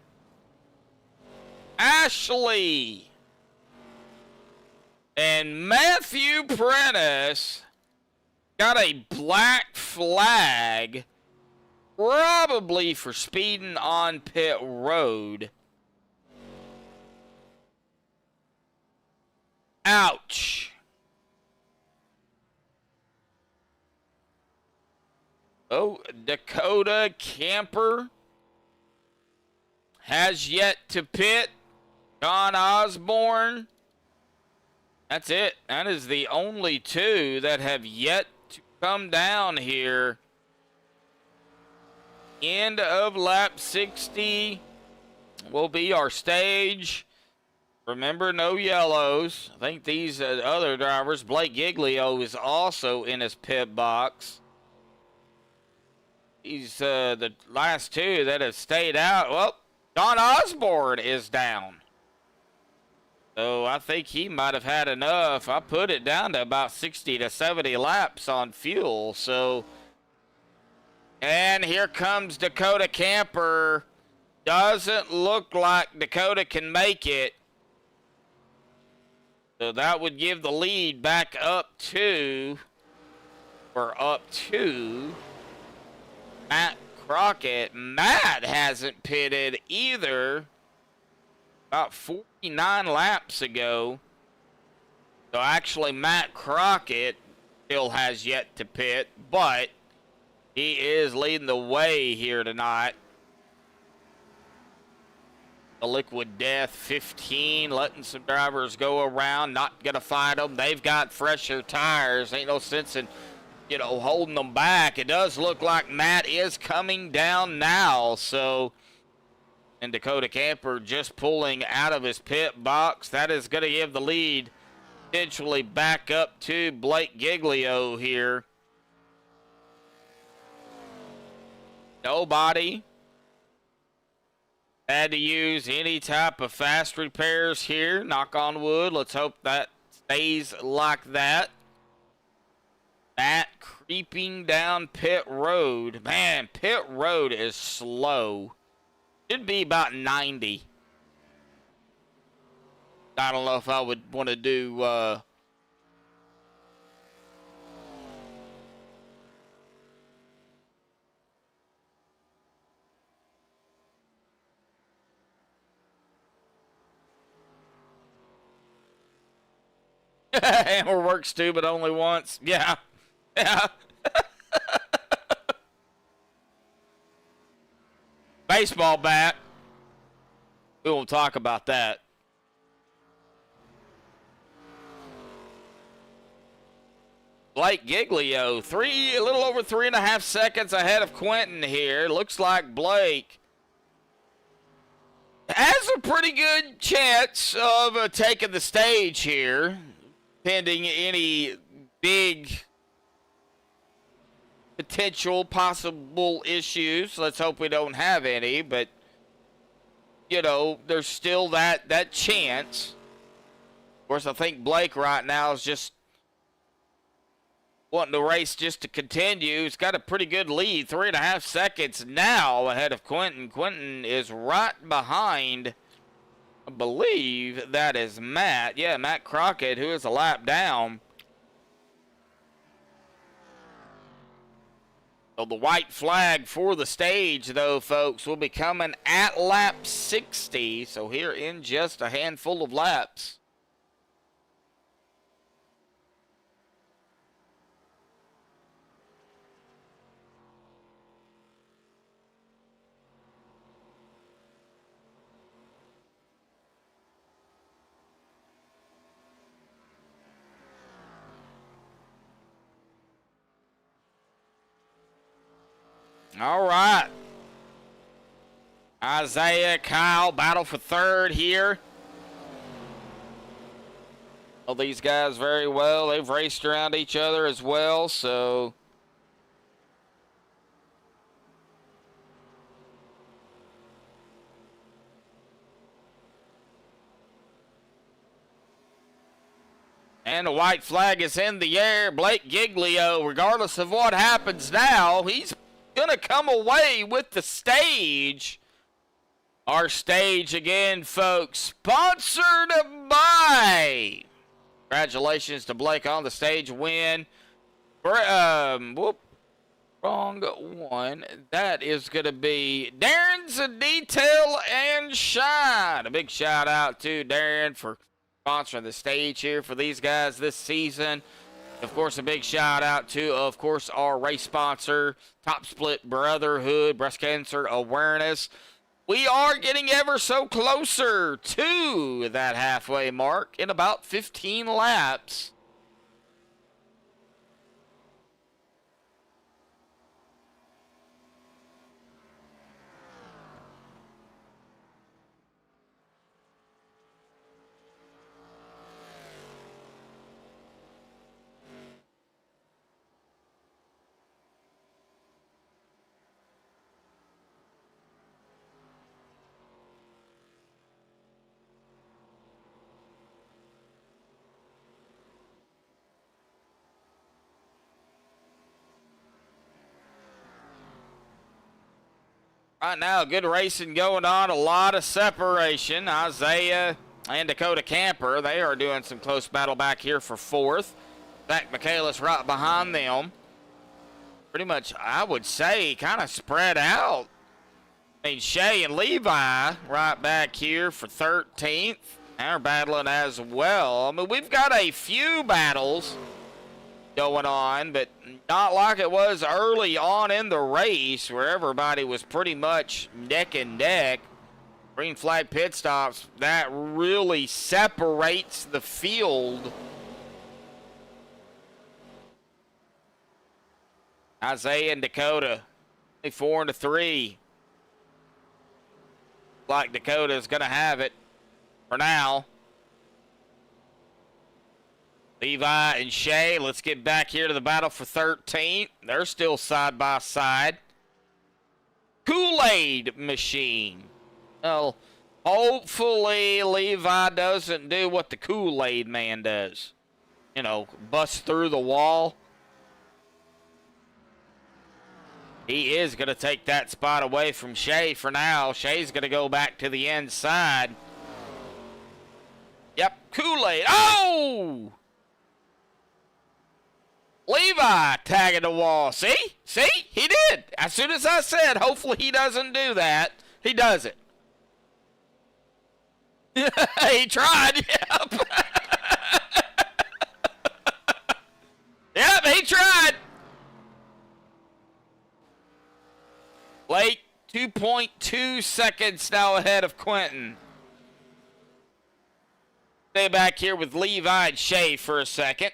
Ashley. And Matthew Prentice got a black flag, probably for speeding on pit road. Ouch. Oh, Dakota Camper has yet to pit. John Osborne. That's it. That is the only two that have yet to come down here. End of lap 60 will be our stage. Remember, no yellows. I think these other drivers, Blake Giglio is also in his pit box. He's the last two that have stayed out. Well, John Osborne is down. So I think he might have had enough. I put it down to about 60 to 70 laps on fuel. So, and here comes Dakota Camper. Doesn't look like Dakota can make it. So that would give the lead back up to Matt Crockett. Matt hasn't pitted either. About 49 laps ago. So actually Matt Crockett still has yet to pit, but he is leading the way here tonight. The Liquid Death 15, letting some drivers go around, not going to fight them. They've got fresher tires. Ain't no sense in, holding them back. It does look like Matt is coming down now, so, and Dakota Camper just pulling out of his pit box. That is going to give the lead potentially back up to Blake Giglio here. Nobody had to use any type of fast repairs here. Knock on wood. Let's hope that stays like that. Matt creeping down pit road. Man, pit road is slow. Should be about 90. I don't know if I would want to do Hammer works too, but only once. Yeah. Yeah. Baseball bat. We won't talk about that. Blake Giglio, a little over 3.5 seconds ahead of Quentin here. Looks like Blake has a pretty good chance of taking the stage here, pending any big potential possible issues. Let's hope we don't have any, but there's still that chance. Of course, I think Blake right now is just wanting the race just to continue. He's got a pretty good lead, 3.5 seconds now ahead of Quentin. Quentin is right behind, I believe that is Matt. Yeah, Matt Crockett, who is a lap down. So the white flag for the stage, though, folks, will be coming at lap 60. So here in just a handful of laps. All right. Isaiah, Kyle, battle for third here. Know these guys very well. They've raced around each other as well, so. And the white flag is in the air. Blake Giglio, regardless of what happens now, he's going to come away with the stage. Our stage again, folks, sponsored by. Congratulations to Blake on the stage win. Wrong one. That is going to be Darren's Detail and Shine. A big shout out to Darren for sponsoring the stage here for these guys this season. Of course, a big shout out to, of course, our race sponsor, Top Split Brotherhood, Breast Cancer Awareness. We are getting ever so closer to that halfway mark in about 15 laps. Right now, good racing going on. A lot of separation. Isaiah and Dakota Camper, they are doing some close battle back here for fourth. Zach Michaelis right behind them. Pretty much, I would say, kind of spread out. I mean, Shay and Levi right back here for 13th. They're battling as well. I mean, we've got a few battles going on, but not like it was early on in the race where everybody was pretty much neck and neck. Green flag pit stops, that really separates the field. Isaiah and Dakota, 4-3. Like Dakota's gonna have it for now. Levi and Shay, let's get back here to the battle for 13th. They're still side by side. Kool-Aid Machine. Well, hopefully Levi doesn't do what the Kool-Aid Man does. You know, bust through the wall. He is going to take that spot away from Shay for now. Shay's going to go back to the inside. Yep, Kool-Aid. Oh! Levi tagging the wall. See? See? He did. As soon as I said, hopefully he doesn't do that, he does it. He tried. Yep. Yep, he tried. Blake, 2.2 seconds now ahead of Quentin. Stay back here with Levi and Shay for a second.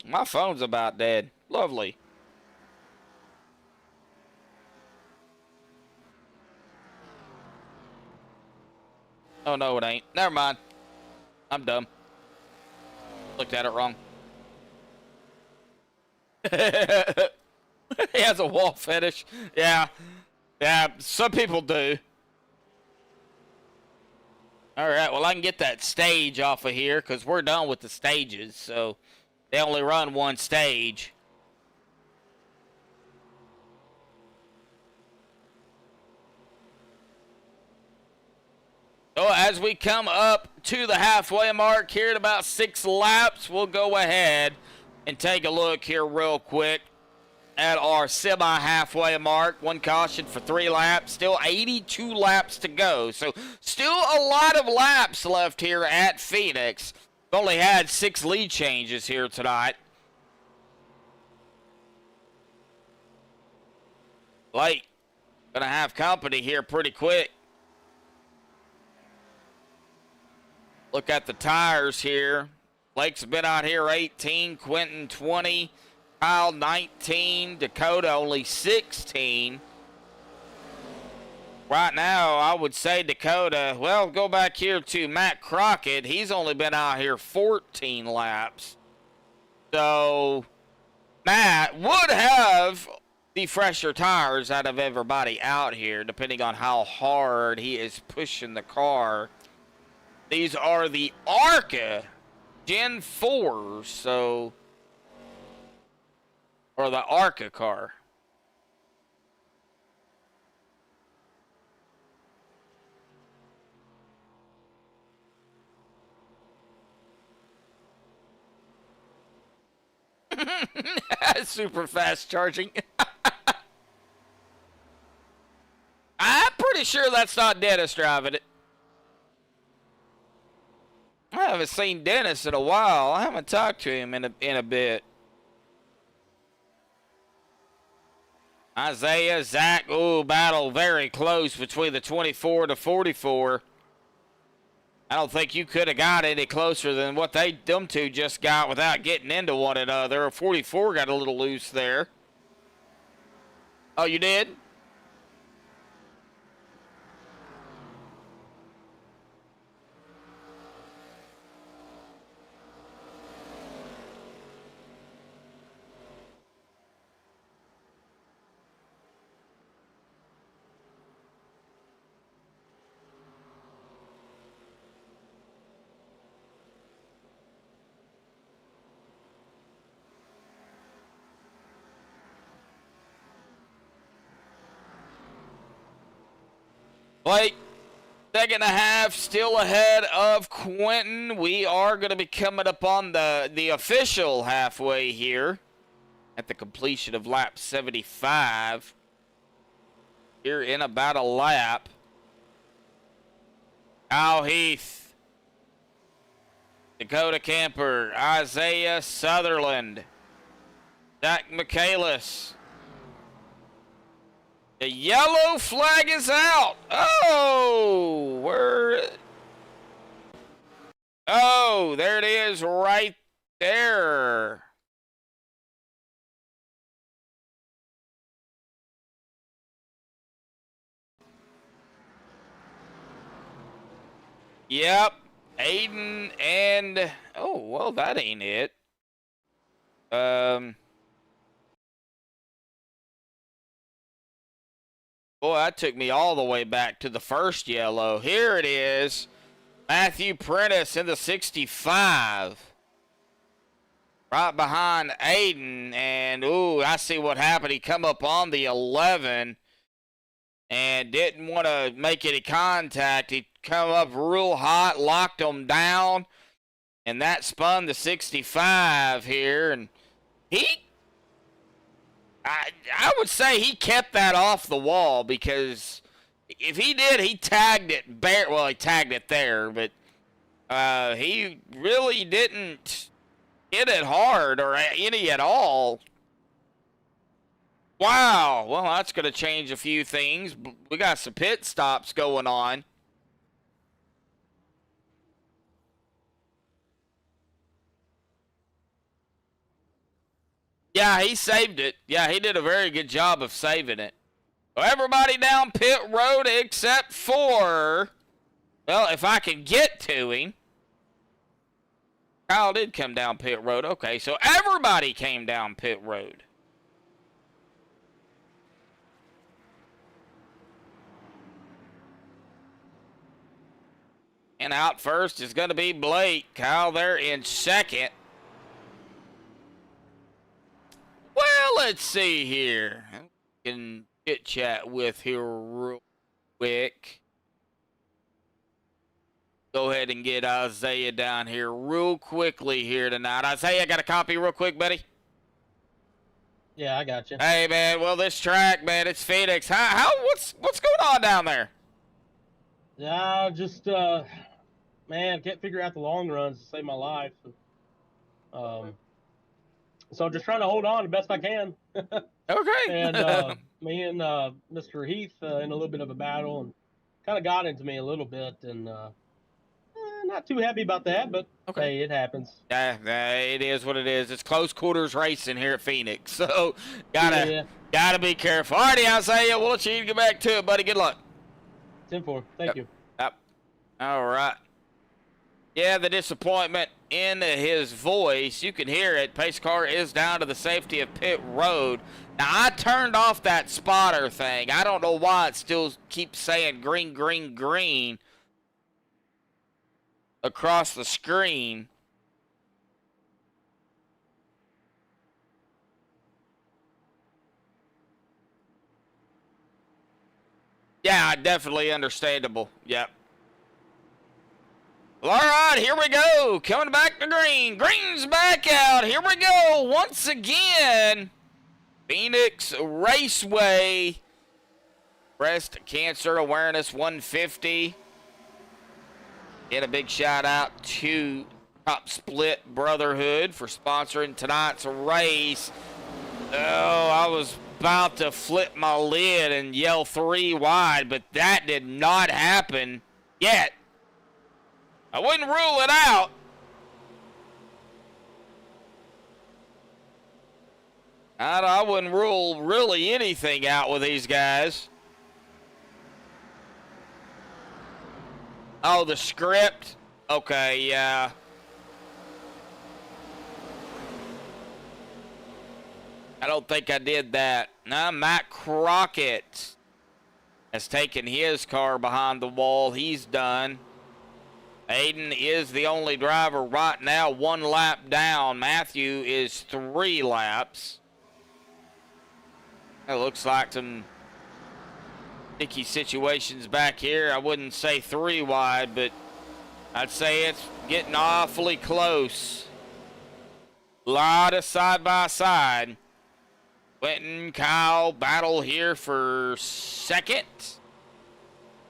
My phone's about dead. Lovely. Oh, no, it ain't. Never mind. I'm dumb. Looked at it wrong. He has a wall fetish. Yeah. Yeah, some people do. All right, well, I can get that stage off of here because we're done with the stages, so they only run one stage. So as we come up to the halfway mark here at about 6 laps, we'll go ahead and take a look here real quick at our semi-halfway mark. One caution for 3 laps. Still 82 laps to go. So still a lot of laps left here at Phoenix. We've only had 6 lead changes here tonight. Blake gonna have company here pretty quick. Look at the tires here. Blake's been out here 18, Quentin 20, Kyle 19, Dakota only 16. Right now, I would say Dakota, well, go back here to Matt Crockett. He's only been out here 14 laps. So, Matt would have the fresher tires out of everybody out here, depending on how hard he is pushing the car. These are the ARCA Gen 4s, so, or the ARCA car. Super fast charging. I'm pretty sure that's not Dennis driving it. I haven't seen Dennis in a while. I haven't talked to him in a bit. Isaiah, Zach, ooh, battle very close between the 24 to 44. I don't think you could have got any closer than what them two just got without getting into one another. 44 got a little loose there. Oh, you did? Blake, second and a half, still ahead of Quentin. We are going to be coming up on the official halfway here at the completion of lap 75. Here in about a lap. Al Heath, Dakota Camper, Isaiah Sutherland, Zach Michaelis. The yellow flag is out. Oh, oh, there it is right there. Yep, Aiden and, oh, well, that ain't it. Boy, that took me all the way back to the first yellow. Here it is. Matthew Prentice in the 65. Right behind Aiden. And, ooh, I see what happened. He come up on the 11 and didn't want to make any contact. He come up real hot, locked him down. And that spun the 65 here. And I would say he kept that off the wall, because if he did, he tagged it well, he tagged it there, but he really didn't hit it hard or any at all. Wow. Well, that's going to change a few things. We got some pit stops going on. Yeah, he saved it. Yeah, he did a very good job of saving it. So everybody down pit road except for, well, if I can get to him. Kyle did come down pit road. Okay, so everybody came down pit road. And out first is going to be Blake. Kyle there in second. Well, let's see here. I can chit chat with here real quick. Go ahead and get Isaiah down here real quickly here tonight. Isaiah, got a copy real quick, buddy? Yeah, I got you. Hey, man. Well, this track, man, it's Phoenix. What's going on down there? Yeah, just man, can't figure out the long runs to save my life. So just trying to hold on the best I can. Okay. And me and Mr. Heath in a little bit of a battle, and kind of got into me a little bit, and not too happy about that, but Okay. hey, it happens. Yeah, it is what it is. It's close quarters racing here at Phoenix, so Yeah. gotta be careful. Alrighty, Isaiah, we'll let you get back to it, buddy. Good luck. 10-4. Thank you. Yep. All right. Yeah, the disappointment in his voice. You can hear it. Pace car is down to the safety of pit road. Now, I turned off that spotter thing. I don't know why it still keeps saying green, green, green across the screen. Yeah, definitely understandable. Yep. Well, all right, here we go. Coming back to green. Green's back out. Here we go. Once again, Phoenix Raceway. Breast Cancer Awareness 150. Get a big shout out to Top Split Brotherhood for sponsoring tonight's race. Oh, I was about to flip my lid and yell 3 wide, but that did not happen yet. I wouldn't rule it out. I wouldn't rule really anything out with these guys. Oh, the script? Okay, yeah. I don't think I did that. Now, Matt Crockett has taken his car behind the wall. He's done. Aiden is the only driver right now, 1 lap down. Matthew is 3 laps. It looks like some sticky situations back here. I wouldn't say 3 wide, but I'd say it's getting awfully close. A lot of side-by-side. Quentin, Kyle battle here for second.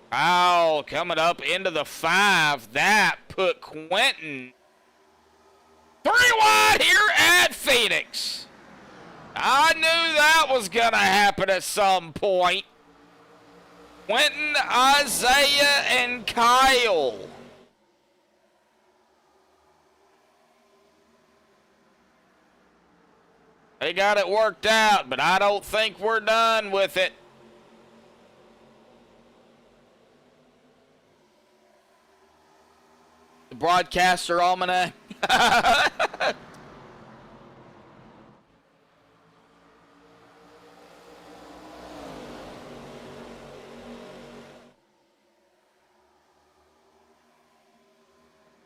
Kyle coming up into the 5. That put Quentin 3 wide here at Phoenix. I knew that was going to happen at some point. Quentin, Isaiah, and Kyle. They got it worked out, but I don't think we're done with it. The broadcaster almanac.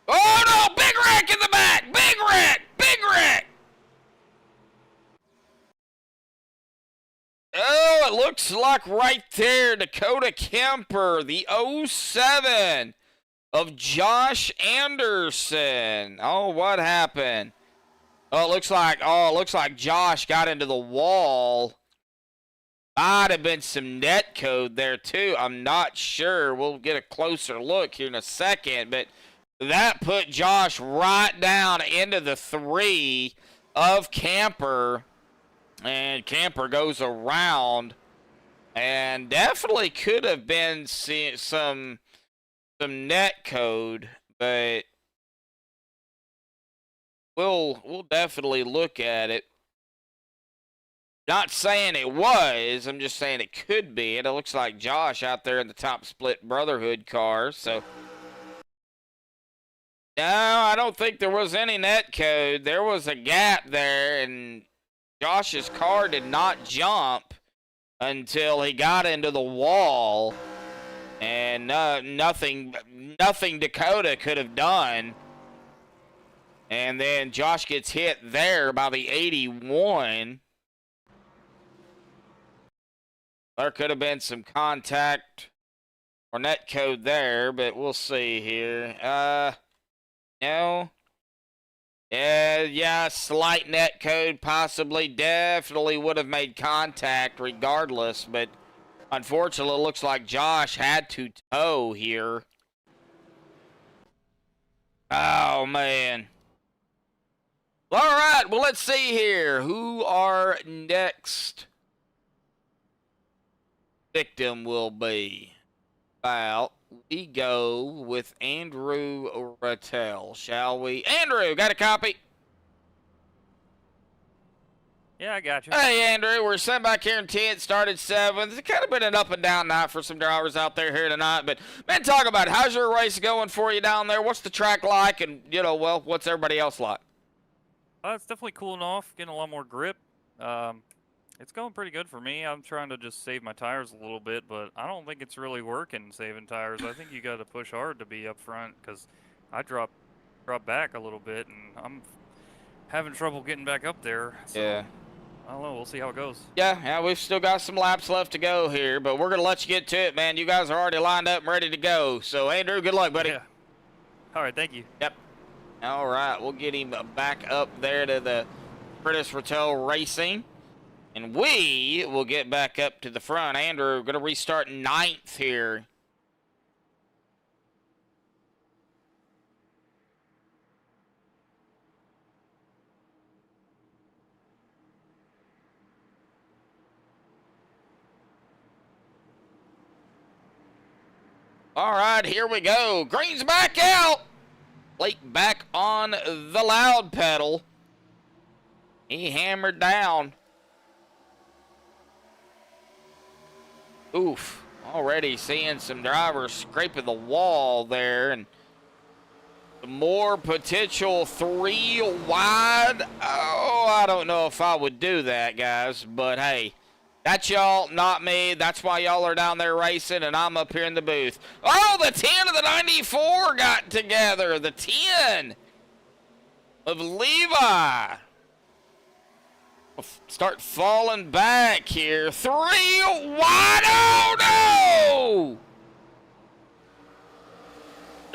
Oh no! Big wreck in the back! Big wreck! Big wreck! Oh, it looks like right there, Dakota Kemper, the 07 of Josh Anderson. Oh, what happened? Oh, it looks like Josh got into the wall. Might have been some net code there too. I'm not sure. We'll get a closer look here in a second, but that put Josh right down into the 3 of Camper. And Camper goes around, and definitely could have been some net code, but we'll definitely look at it. Not saying it was, I'm just saying it could be. And it looks like Josh out there in the Top Split Brotherhood car, so. No, I don't think there was any net code. There was a gap there, and Josh's car did not jump until he got into the wall, and nothing Dakota could have done. And then Josh gets hit there by the 81. There could have been some contact or net code there, but we'll see here. No. Yeah, slight net code possibly. Definitely would have made contact regardless, but unfortunately it looks like Josh had to tow here. Oh, man. All right, well, let's see here. Who our next victim will be? about we go with Andrew Rattel, shall we? Andrew, got a copy? Yeah, I got you. Hey, Andrew, we're sitting back here in 10th, started 7th. It's kind of been an up and down night for some drivers out there here tonight. But, man, talk about it. How's your race going for you down there? What's the track like? And, you know, well, what's everybody else like? It's definitely cooling off, getting a lot more grip. It's going pretty good for me. I'm trying to just save my tires a little bit, but I don't think it's really working saving tires. I think you got to push hard to be up front because I dropped back a little bit, and I'm having trouble getting back up there. So, Yeah. I don't know. We'll see how it goes. Yeah, we've still got some laps left to go here, but we're going to let you get to it, man. You guys are already lined up and ready to go. So, Andrew, good luck, buddy. Yeah. All right, thank you. Yep. All right, we'll get him back up there to the Curtis Rattel Racing, and we will get back up to the front. Andrew, going to restart 9th here. All right, here we go. Green's back out. Blake back on the loud pedal. He hammered down. Oof. Already seeing some drivers scraping the wall there. And more potential 3 wide. Oh, I don't know if I would do that, guys. But, hey. That's y'all, not me. That's why y'all are down there racing, and I'm up here in the booth. Oh, the 10 of the 94 got together. The 10 of Levi. We'll start falling back here. 3 wide. Oh,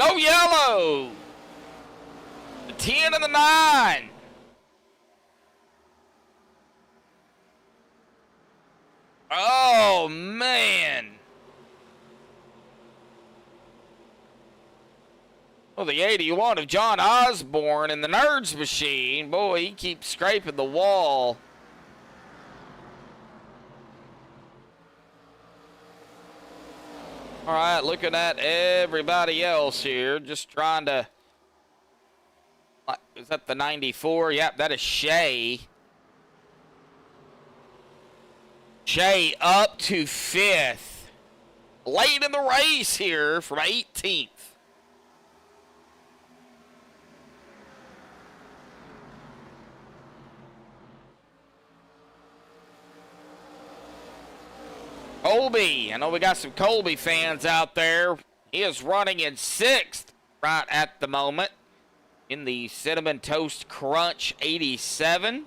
no! No yellow. The 10 and the 9. Oh, man. Well, the 81 of John Osborne in the Nerds machine. Boy, he keeps scraping the wall. All right, looking at everybody else here. Just trying to... Is that the 94? Yep, that is Shea. Shea up to 5th. Late in the race here from 18th. Colby. I know we got some Colby fans out there. He is running in 6th right at the moment in the Cinnamon Toast Crunch 87.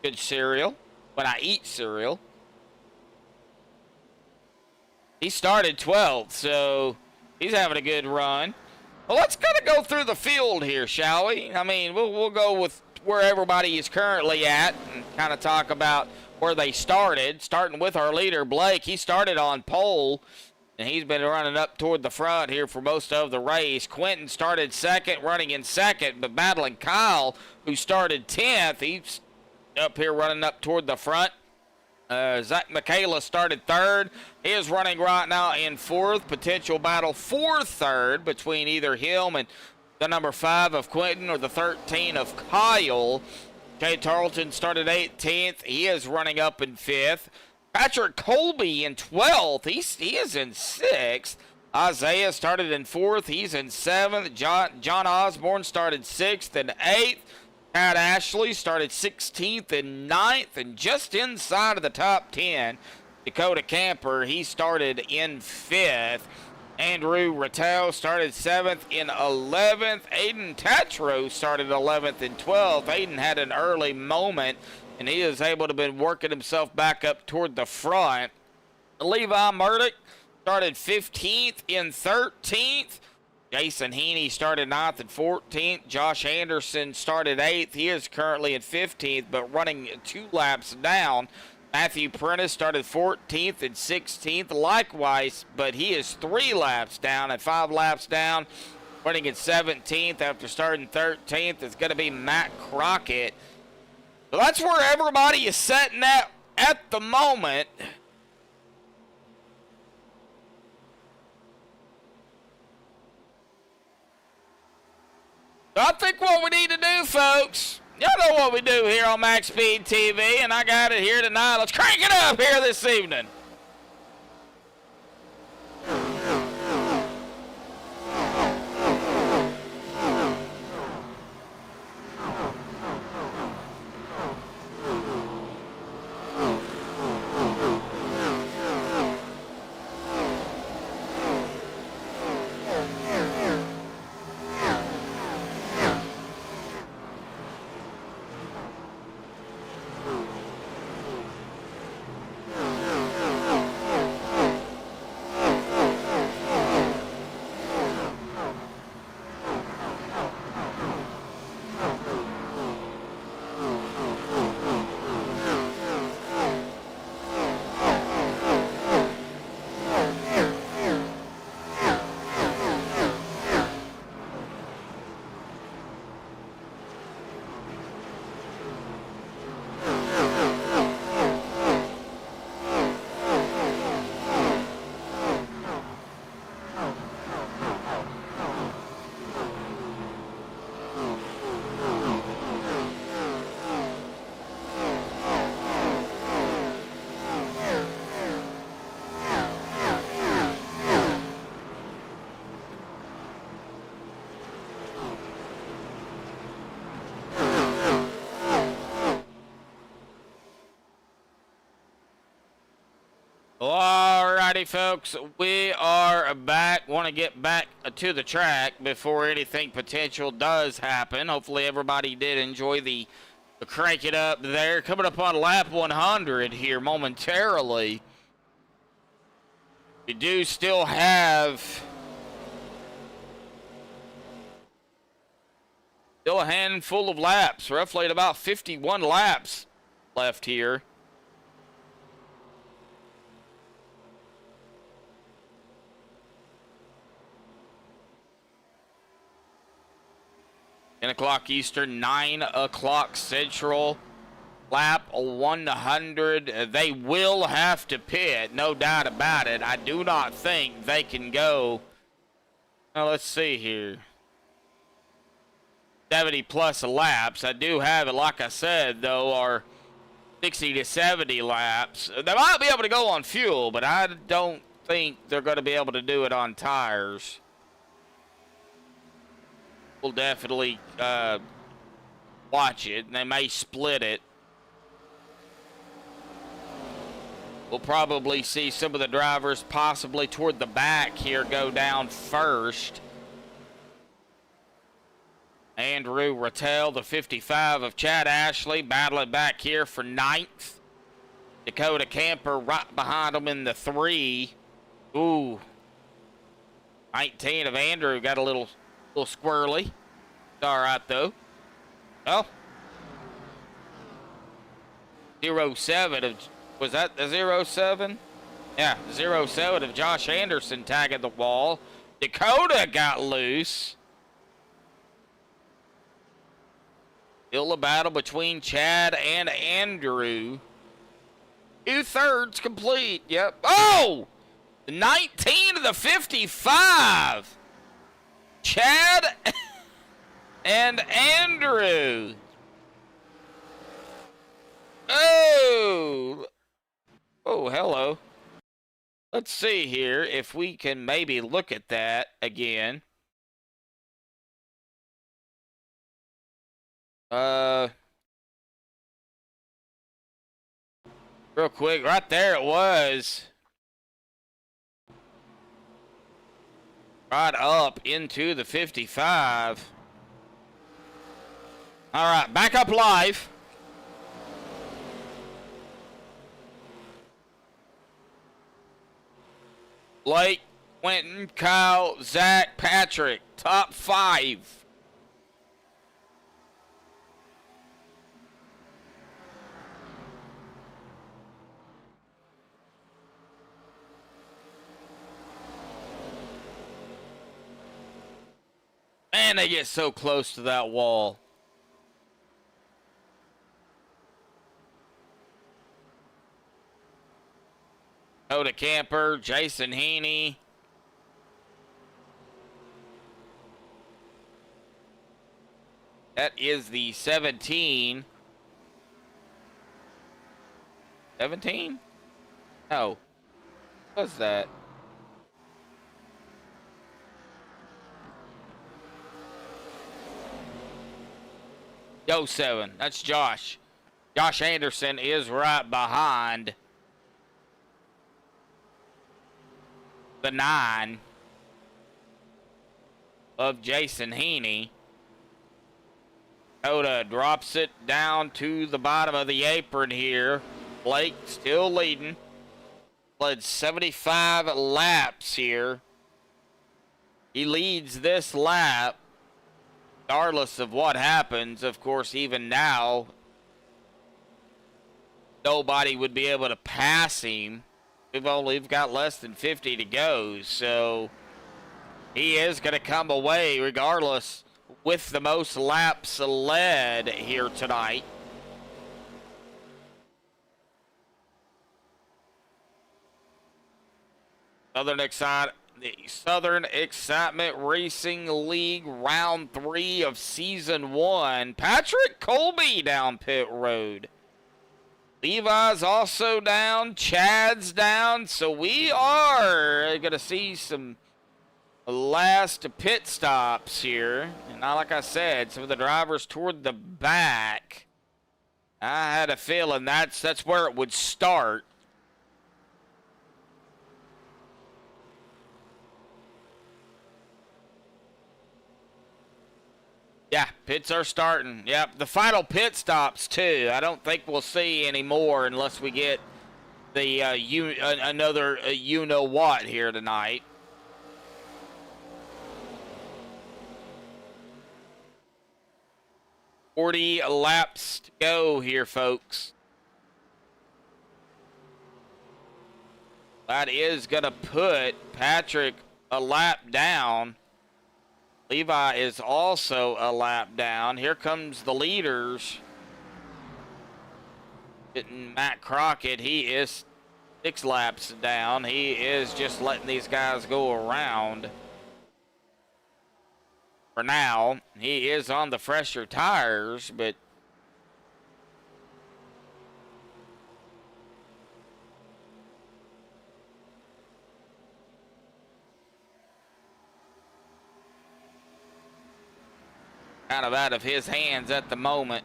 Good cereal. When I eat cereal. He started 12th, so he's having a good run. Well, let's kind of go through the field here, shall we? I mean, we'll go with where everybody is currently at and kind of talk about where they started. Starting with our leader, Blake. He started on pole, and he's been running up toward the front here for most of the race. Quentin started 2nd, running in 2nd, but battling Kyle, who started 10th. He's up here running up toward the front. Zach Michaela started 3rd. He is running right now in 4th. Potential battle for 3rd between either him and the number 5 of Quentin or the 13 of Kyle. Jay Tarleton started 18th. He is running up in 5th. Patrick Colby in 12th. He is in 6th. Isaiah started in 4th. He's in 7th. John Osborne started 6th and 8th. Pat Ashley started 16th and 9th, and just inside of the top 10, Dakota Camper, he started in 5th. Andrew Rattel started 7th in 11th. Aiden Tatro started 11th in 12th. Aiden had an early moment, and he is able to been working himself back up toward the front. Levi Murdoch started 15th in 13th. Jason Heaney started 9th and 14th. Josh Anderson started 8th. He is currently in 15th, but running 2 laps down. Matthew Prentice started 14th and 16th, likewise, but he is 3 laps down and 5 laps down. Running in 17th after starting 13th is going to be Matt Crockett. So that's where everybody is sitting at the moment. I think what we need to do, folks, y'all know what we do here on Max Speed TV, and I got it here tonight. Let's crank it up here this evening. Alrighty, folks, we are back. Want to get back to the track before anything potential does happen. Hopefully everybody did enjoy the crank it up there. Coming up on lap 100 here momentarily. We do still have a handful of laps, roughly at about 51 laps left here. O'clock Eastern, 9 o'clock Central. Lap 100. They will have to pit, no doubt about it. I do not think they can go. Now let's see here. 70 plus laps. I do have it, like I said, though, are 60 to 70 laps. They might be able to go on fuel, but I don't think they're going to be able to do it on tires. We'll definitely watch it, and they may split it. We'll probably see some of the drivers possibly toward the back here go down first. Andrew Rattel, the 55 of Chad Ashley, battling back here for 9th. Dakota Camper right behind him in the 3. Ooh. 19 of Andrew got a little squirrely. It's all right, though. Well, 07 of, was that the 07? Yeah, 07 of Josh Anderson tagging the wall. Dakota got loose. Still a battle between Chad and Andrew. 2/3 complete. Yep. Oh! 19 of the 55. Chad and Andrew. Oh. Oh, hello. Let's see here if we can maybe look at that again. Real quick, right there it was. Right up into the 55. All right, back up live. Blake, Quentin, Kyle, Zach, Patrick, top 5. Man, they get so close to that wall. Oda Camper, Jason Heaney. That is the 17. 17? No. What was that? Yo, 7. That's Josh. Josh Anderson is right behind the 9 of Jason Heaney. Coda drops it down to the bottom of the apron here. Blake still leading. Led 75 laps here. He leads this lap. Regardless of what happens, of course, even now, nobody would be able to pass him. We've got less than 50 to go, so he is going to come away regardless with the most laps led here tonight. The Southern Excitement Racing League Round 3 of Season 1. Patrick Colby down pit road. Levi's also down. Chad's down. So we are going to see some last pit stops here. And like I said, some of the drivers toward the back. I had a feeling that's where it would start. Yeah, pits are starting. Yep, the final pit stops too. I don't think we'll see any more unless we get the another you know what here tonight. $40 laps to go here, folks. That is gonna put Patrick a lap down. Levi is also a lap down. Here comes the leaders. Matt Crockett, he is 6 laps down. He is just letting these guys go around. For now, he is on the fresher tires, but kind of out of his hands at the moment.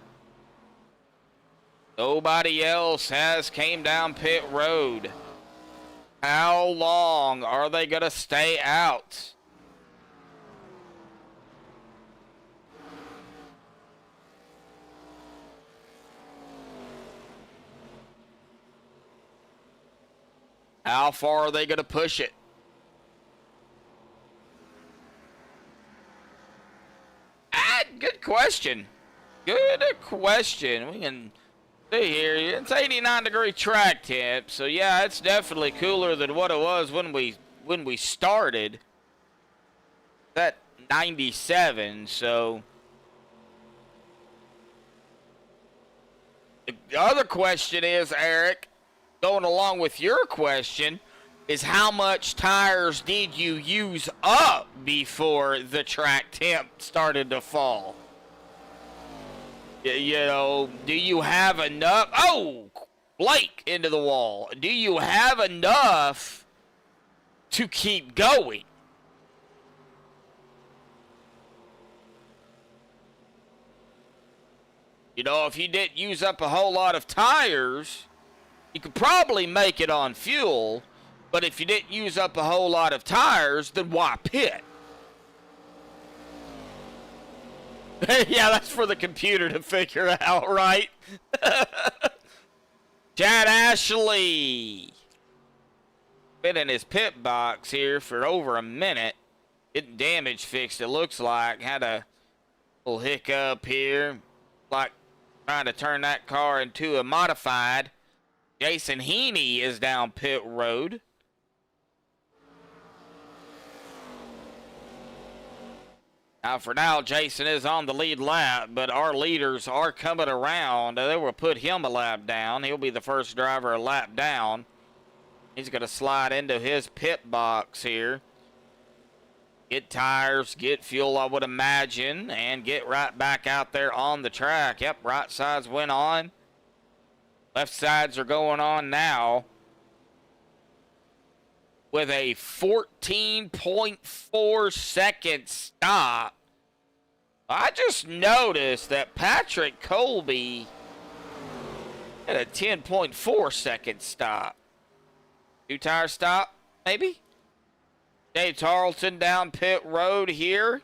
Nobody else has came down pit road. How long are they going to stay out? How far are they going to push it? Good question. Good question. We can see here. It's 89-degree track temp, so yeah, it's definitely cooler than what it was when we started. That 97. So the other question is, Eric, going along with your question, is how much tires did you use up before the track temp started to fall? You know, do you have enough? Oh, Blake into the wall. Do you have enough to keep going? You know, if you didn't use up a whole lot of tires, you could probably make it on fuel. But if you didn't use up a whole lot of tires, then why pit? Yeah, that's for the computer to figure out, right? Chad Ashley. Been in his pit box here for over a minute. Getting damage fixed, it looks like. Had a little hiccup here. Like trying to turn that car into a modified. Jason Heaney is down pit road. Now, for now, Jason is on the lead lap, but our leaders are coming around. They will put him a lap down. He'll be the first driver a lap down. He's going to slide into his pit box here. get tires, get fuel, I would imagine, and get right back out there on the track. Yep, right sides went on. Left sides are going on now with a 14.4 second stop. I just noticed that Patrick Colby had a 10.4 second stop. 2-tire stop, maybe? Jay Tarleton down pit road here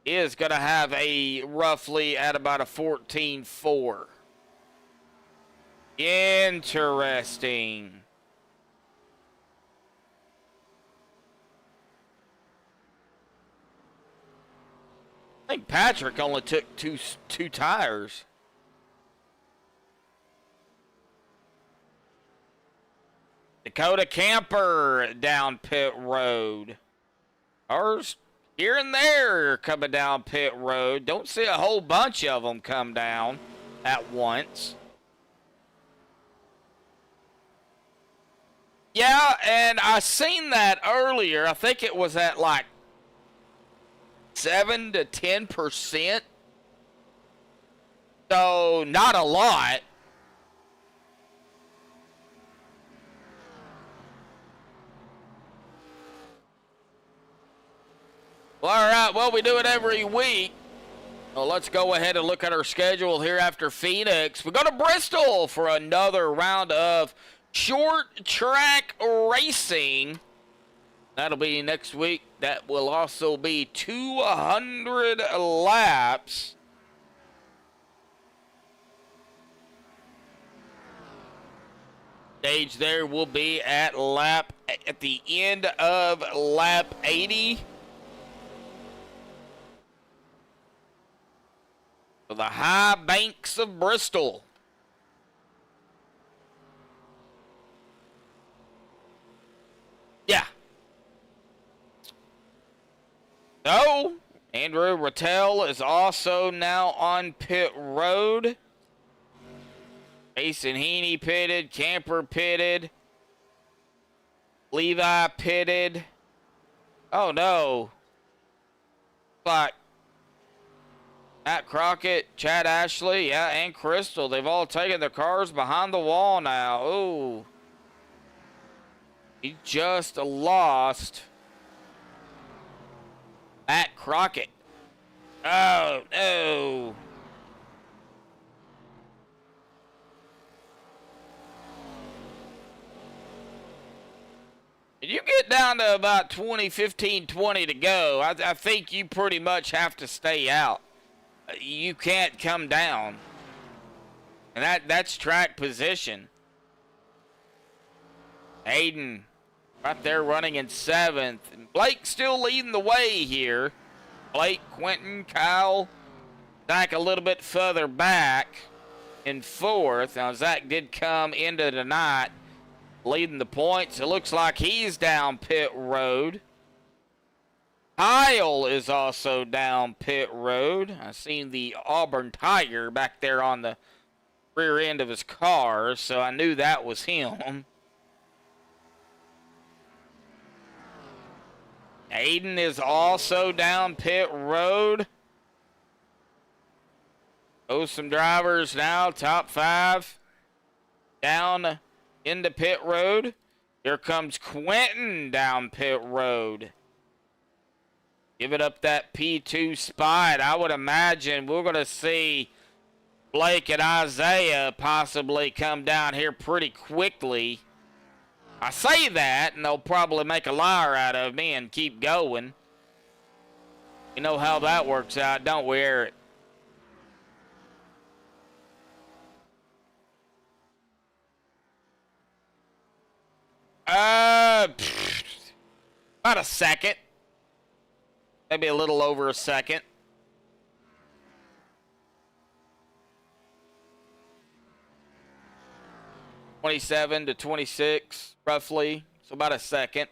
is going to have a roughly at about a 14.4. Interesting. I think Patrick only took two tires. Dakota Camper down pit road. Ours here and there coming down pit road. Don't see a whole bunch of them come down at once. Yeah, and I seen that earlier. I think it was at like 7 to 10%. So not a lot. Well, all right, well, we do it every week. Well, let's go ahead and look at our schedule here after Phoenix. We go to Bristol for another round of short track racing. That'll be next week. That will also be 200 laps. Stage there will be at the end of lap 80. For the high banks of Bristol. Yeah. So, Andrew Rattel is also now on pit road. Mason Heaney pitted, Camper pitted, Levi pitted. Oh no. Like Matt Crockett, Chad Ashley, yeah, and Crystal. They've all taken their cars behind the wall now. Oh. He just lost Matt Crockett. Oh, no. You get down to about 20 to go. I think you pretty much have to stay out. You can't come down. And that's track position. Hayden right there running in 7th. And Blake still leading the way here. Blake, Quentin, Kyle. Zach a little bit further back in 4th. Now Zach did come into the night leading the points. It looks like he's down pit road. Kyle is also down pit road. I seen the Auburn Tiger back there on the rear end of his car, so I knew that was him. Aiden is also down pit road. Oh, some drivers now, top 5 down into pit road. Here comes Quentin down pit road. Give it up that P2 spot. I would imagine we're going to see Blake and Isaiah possibly come down here pretty quickly. I say that, and they'll probably make a liar out of me and keep going. You know how that works out, don't we, Eric? About a second. Maybe a little over a second. (27 to 26, roughly. So about a second.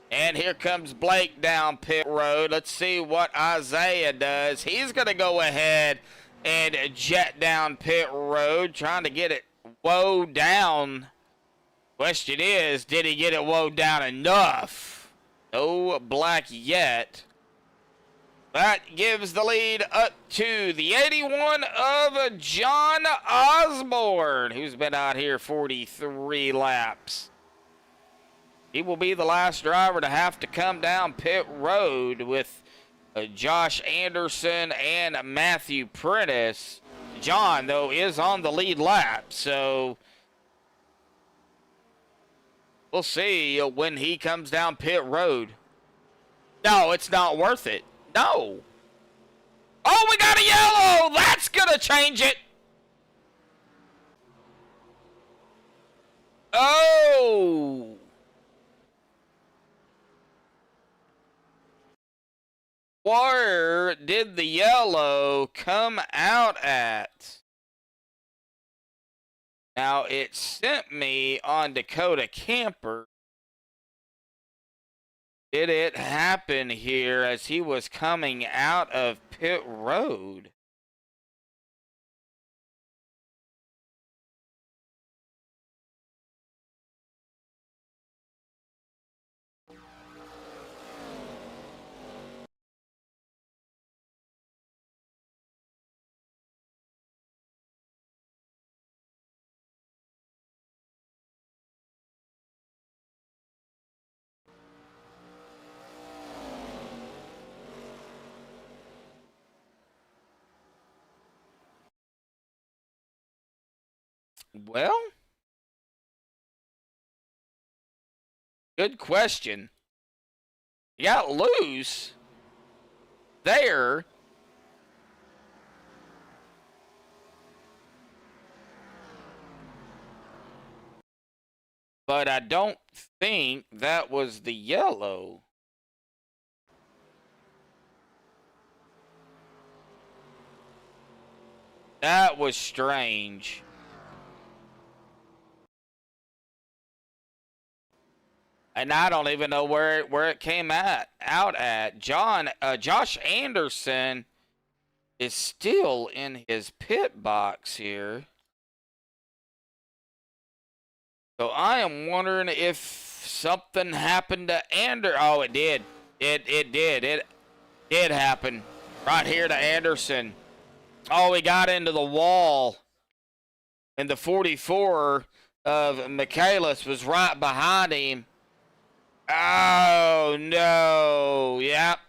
And here comes Blake down pit road. Let's see what Isaiah does. He's going to go ahead and jet down pit road, trying to get it down Question is, did he get it wound down enough? No black yet. That gives the lead up to the 81 of John Osborne, who's been out here 43 laps. He will be the last driver to have to come down pit road with Josh Anderson and Matthew Prentice. John, though, is on the lead lap, so we'll see when he comes down pit road. No, it's not worth it. No. Oh, we got a yellow! That's gonna change it! Oh! Where did the yellow come out at? Now, it sent me on Dakota Camper. Did it happen here as he was coming out of pit road? Well, good question. You got loose there. But I don't think that was the yellow. That was strange. And I don't even know where it came out at. Josh Anderson is still in his pit box here. So I am wondering if something happened to Oh, it did. It did happen. Right here to Anderson. Oh, he got into the wall. And the 44 of Michaelis was right behind him. Oh, no. Yep.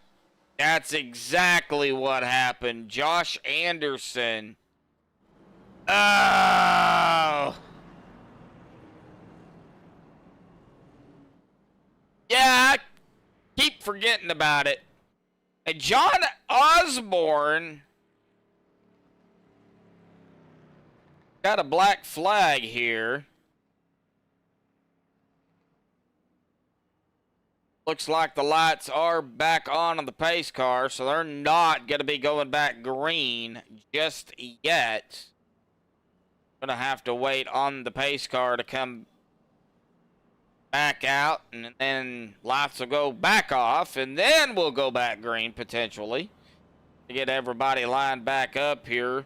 That's exactly what happened. Josh Anderson. Oh. Yeah, I keep forgetting about it. And John Osborne got a black flag here. Looks like the lights are back on the pace car, so they're not going to be going back green just yet. Going to have to wait on the pace car to come back out, and then lights will go back off, and then we'll go back green potentially to get everybody lined back up here.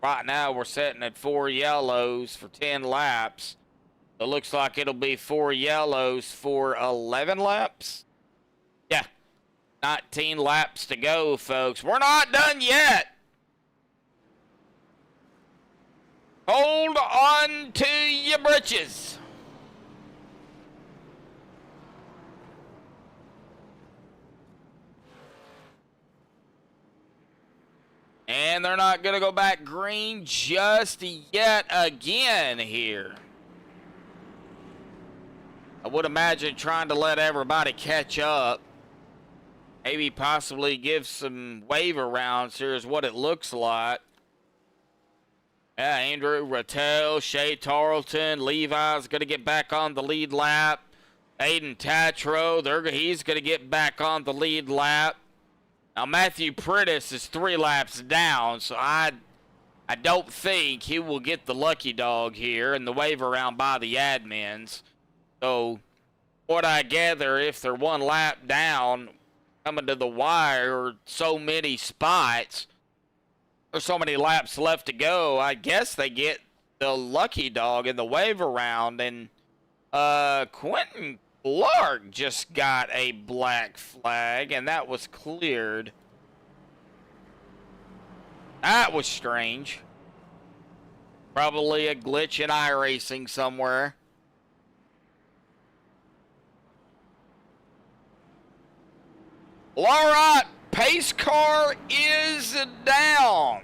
Right now we're sitting at 4 yellows for 10 laps. It looks like it'll be 4 yellows for 11 laps. Yeah, 19 laps to go, folks. We're not done yet. Hold on to your britches. And they're not going to go back green just yet again here. I would imagine trying to let everybody catch up. Maybe possibly give some waiver rounds here is what it looks like. Yeah, Andrew Rattel, Shea Tarleton, Levi's going to get back on the lead lap. Aiden Tatro, he's going to get back on the lead lap. Now, Matthew Prentice is 3 laps down, so I don't think he will get the lucky dog here in the waiver round by the admins. So, what I gather, if they're 1 lap down, coming to the wire, or so many spots, or so many laps left to go, I guess they get the lucky dog in the waiver round, and Quentin Clark just got a black flag, and that was cleared. That was strange. Probably a glitch in iRacing somewhere. Well, all right, pace car is down.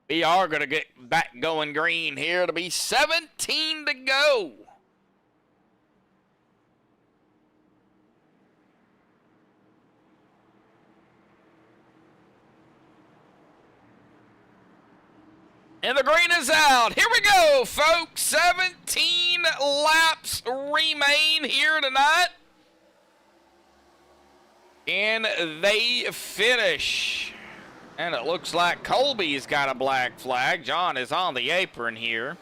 We are going to get back going green here. It'll be 17 to go. And the green is out. Here we go, folks. 17 laps remain here tonight. And they finish. And it looks like Colby's got a black flag. John is on the apron here.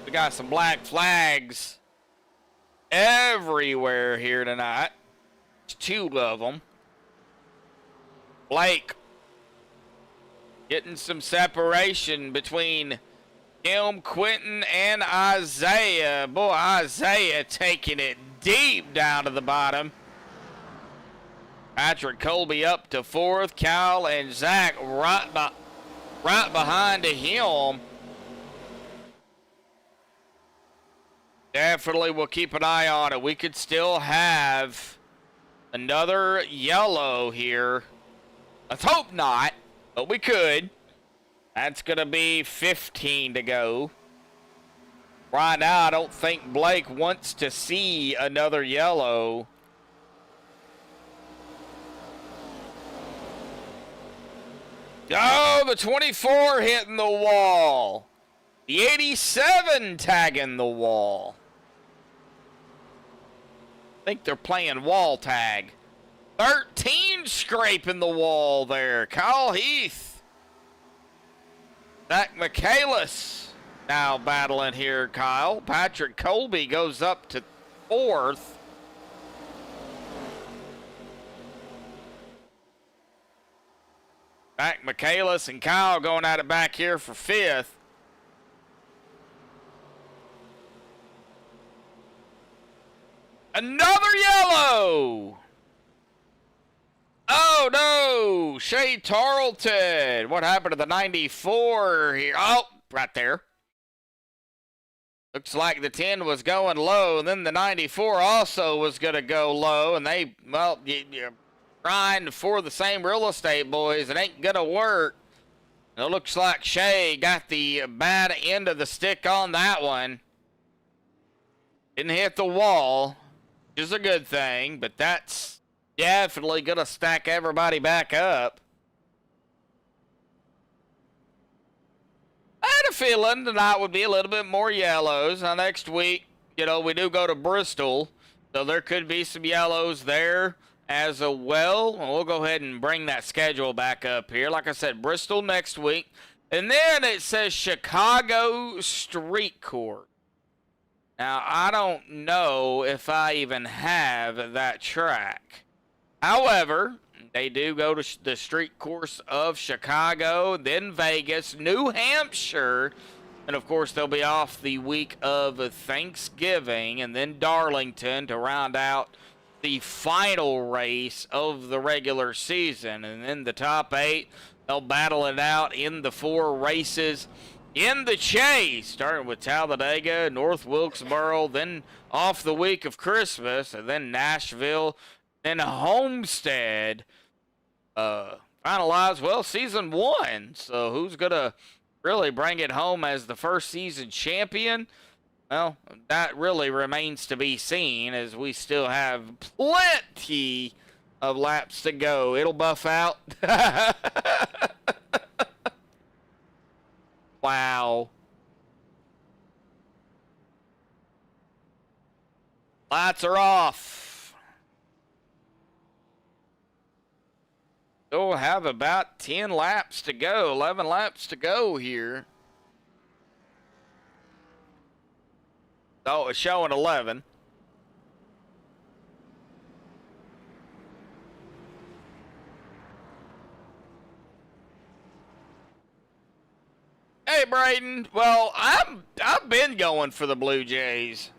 We got some black flags everywhere here tonight. There's 2 of them. Blake getting some separation between him, Quentin, and Isaiah. Boy, Isaiah taking it deep down to the bottom. Patrick Colby up to 4th. Kyle and Zach right behind him. Definitely we'll keep an eye on it. We could still have another yellow here. Let's hope not, but we could. That's going to be 15 to go. Right now, I don't think Blake wants to see another yellow. Oh, the 24 hitting the wall. The 87 tagging the wall. I think they're playing wall tag. 13 scraping the wall there. Kyle Heath. Zach Michaelis now battling here, Kyle. Patrick Colby goes up to 4th. Zach Michaelis and Kyle going at it back here for 5th. Another yellow. Oh, no. Shay Tarleton. What happened to the 94 here? Oh, right there. Looks like the 10 was going low, and then the 94 also was going to go low, and they, well, you're trying for the same real estate, boys. It ain't going to work. It looks like Shay got the bad end of the stick on that one. Didn't hit the wall, which is a good thing, but that's definitely going to stack everybody back up. I had a feeling tonight would be a little bit more yellows. Now, next week, you know, we do go to Bristol, so there could be some yellows there as well. We'll go ahead and bring that schedule back up here. Like I said, Bristol next week. And then it says Chicago Street Court. Now, I don't know if I even have that track. However, they do go to the street course of Chicago, then Vegas, New Hampshire, and of course they'll be off the week of Thanksgiving, and then Darlington to round out the final race of the regular season. And then the top 8, they'll battle it out in the 4 races in the chase, starting with Talladega, North Wilkesboro, then off the week of Christmas, and then Nashville, then Homestead. Finalize, well, season 1. So who's going to really bring it home as the first season champion? Well, that really remains to be seen, as we still have plenty of laps to go. It'll buff out. Wow. Lights are off. We'll have about 10 laps to go, 11 laps to go here. Oh, it's showing 11. Okay, Braden. Well, I've been going for the Blue Jays.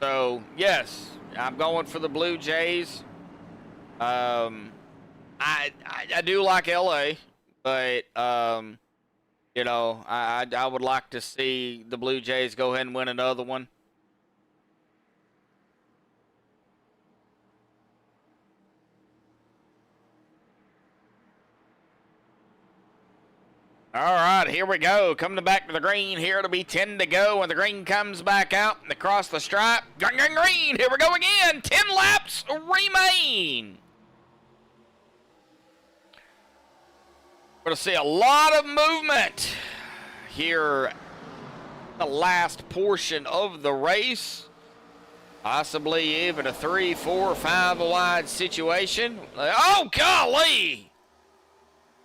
So, yes, I'm going for the Blue Jays. I do like LA, but you know, I would like to see the Blue Jays go ahead and win another one. All right, here we go. Coming back to the green. Here it'll be 10 to go, and the green comes back out and across the stripe. Green, green, green. Here we go again. 10 laps remain. We're going to see a lot of movement here in the last portion of the race. Possibly even a 3, 4, 5 wide situation. Oh, golly.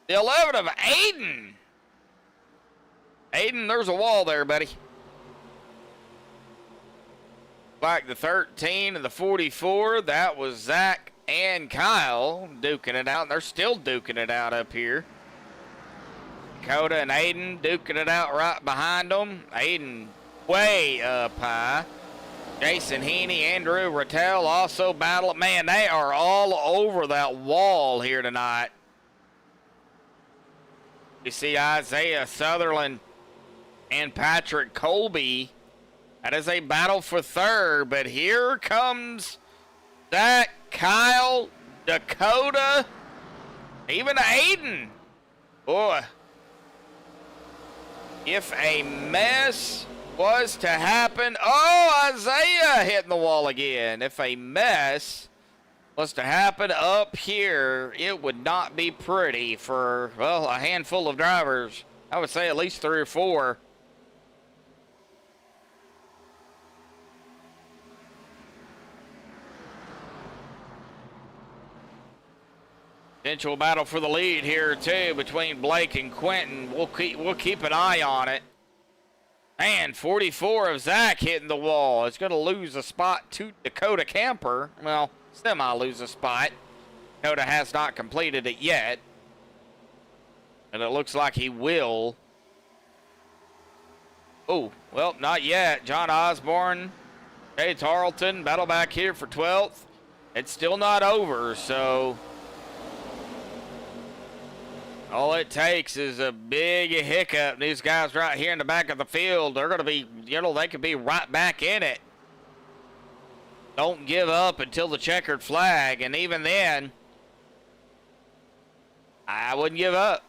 The 11 of Aiden. Aiden, there's a wall there, buddy. Like the 13 and the 44, that was Zach and Kyle duking it out. And they're still duking it out up here. Dakota and Aiden duking it out right behind them. Aiden way up high. Jason Heaney, Andrew Rattel also battling. Man, they are all over that wall here tonight. You see Isaiah Sutherland and Patrick Colby. That is a battle for third, but here comes Zach, Kyle, Dakota, even Aiden. Boy, if a mess was to happen. Oh, Isaiah hitting the wall again. If a mess was to happen up here, it would not be pretty for, well, a handful of drivers. I would say at least 3 or 4. Potential battle for the lead here too between Blake and Quentin. We'll keep an eye on it. Man, 44 of Zach hitting the wall. It's going to lose a spot to Dakota Camper. Well, semi lose a spot. Dakota has not completed it yet, and it looks like he will. Oh, well, not yet. John Osborne, Jay Tarleton, battle back here for 12th. It's still not over, so all it takes is a big hiccup. These guys right here in the back of the field, they're going to be, you know, they could be right back in it. Don't give up until the checkered flag, and even then, I wouldn't give up.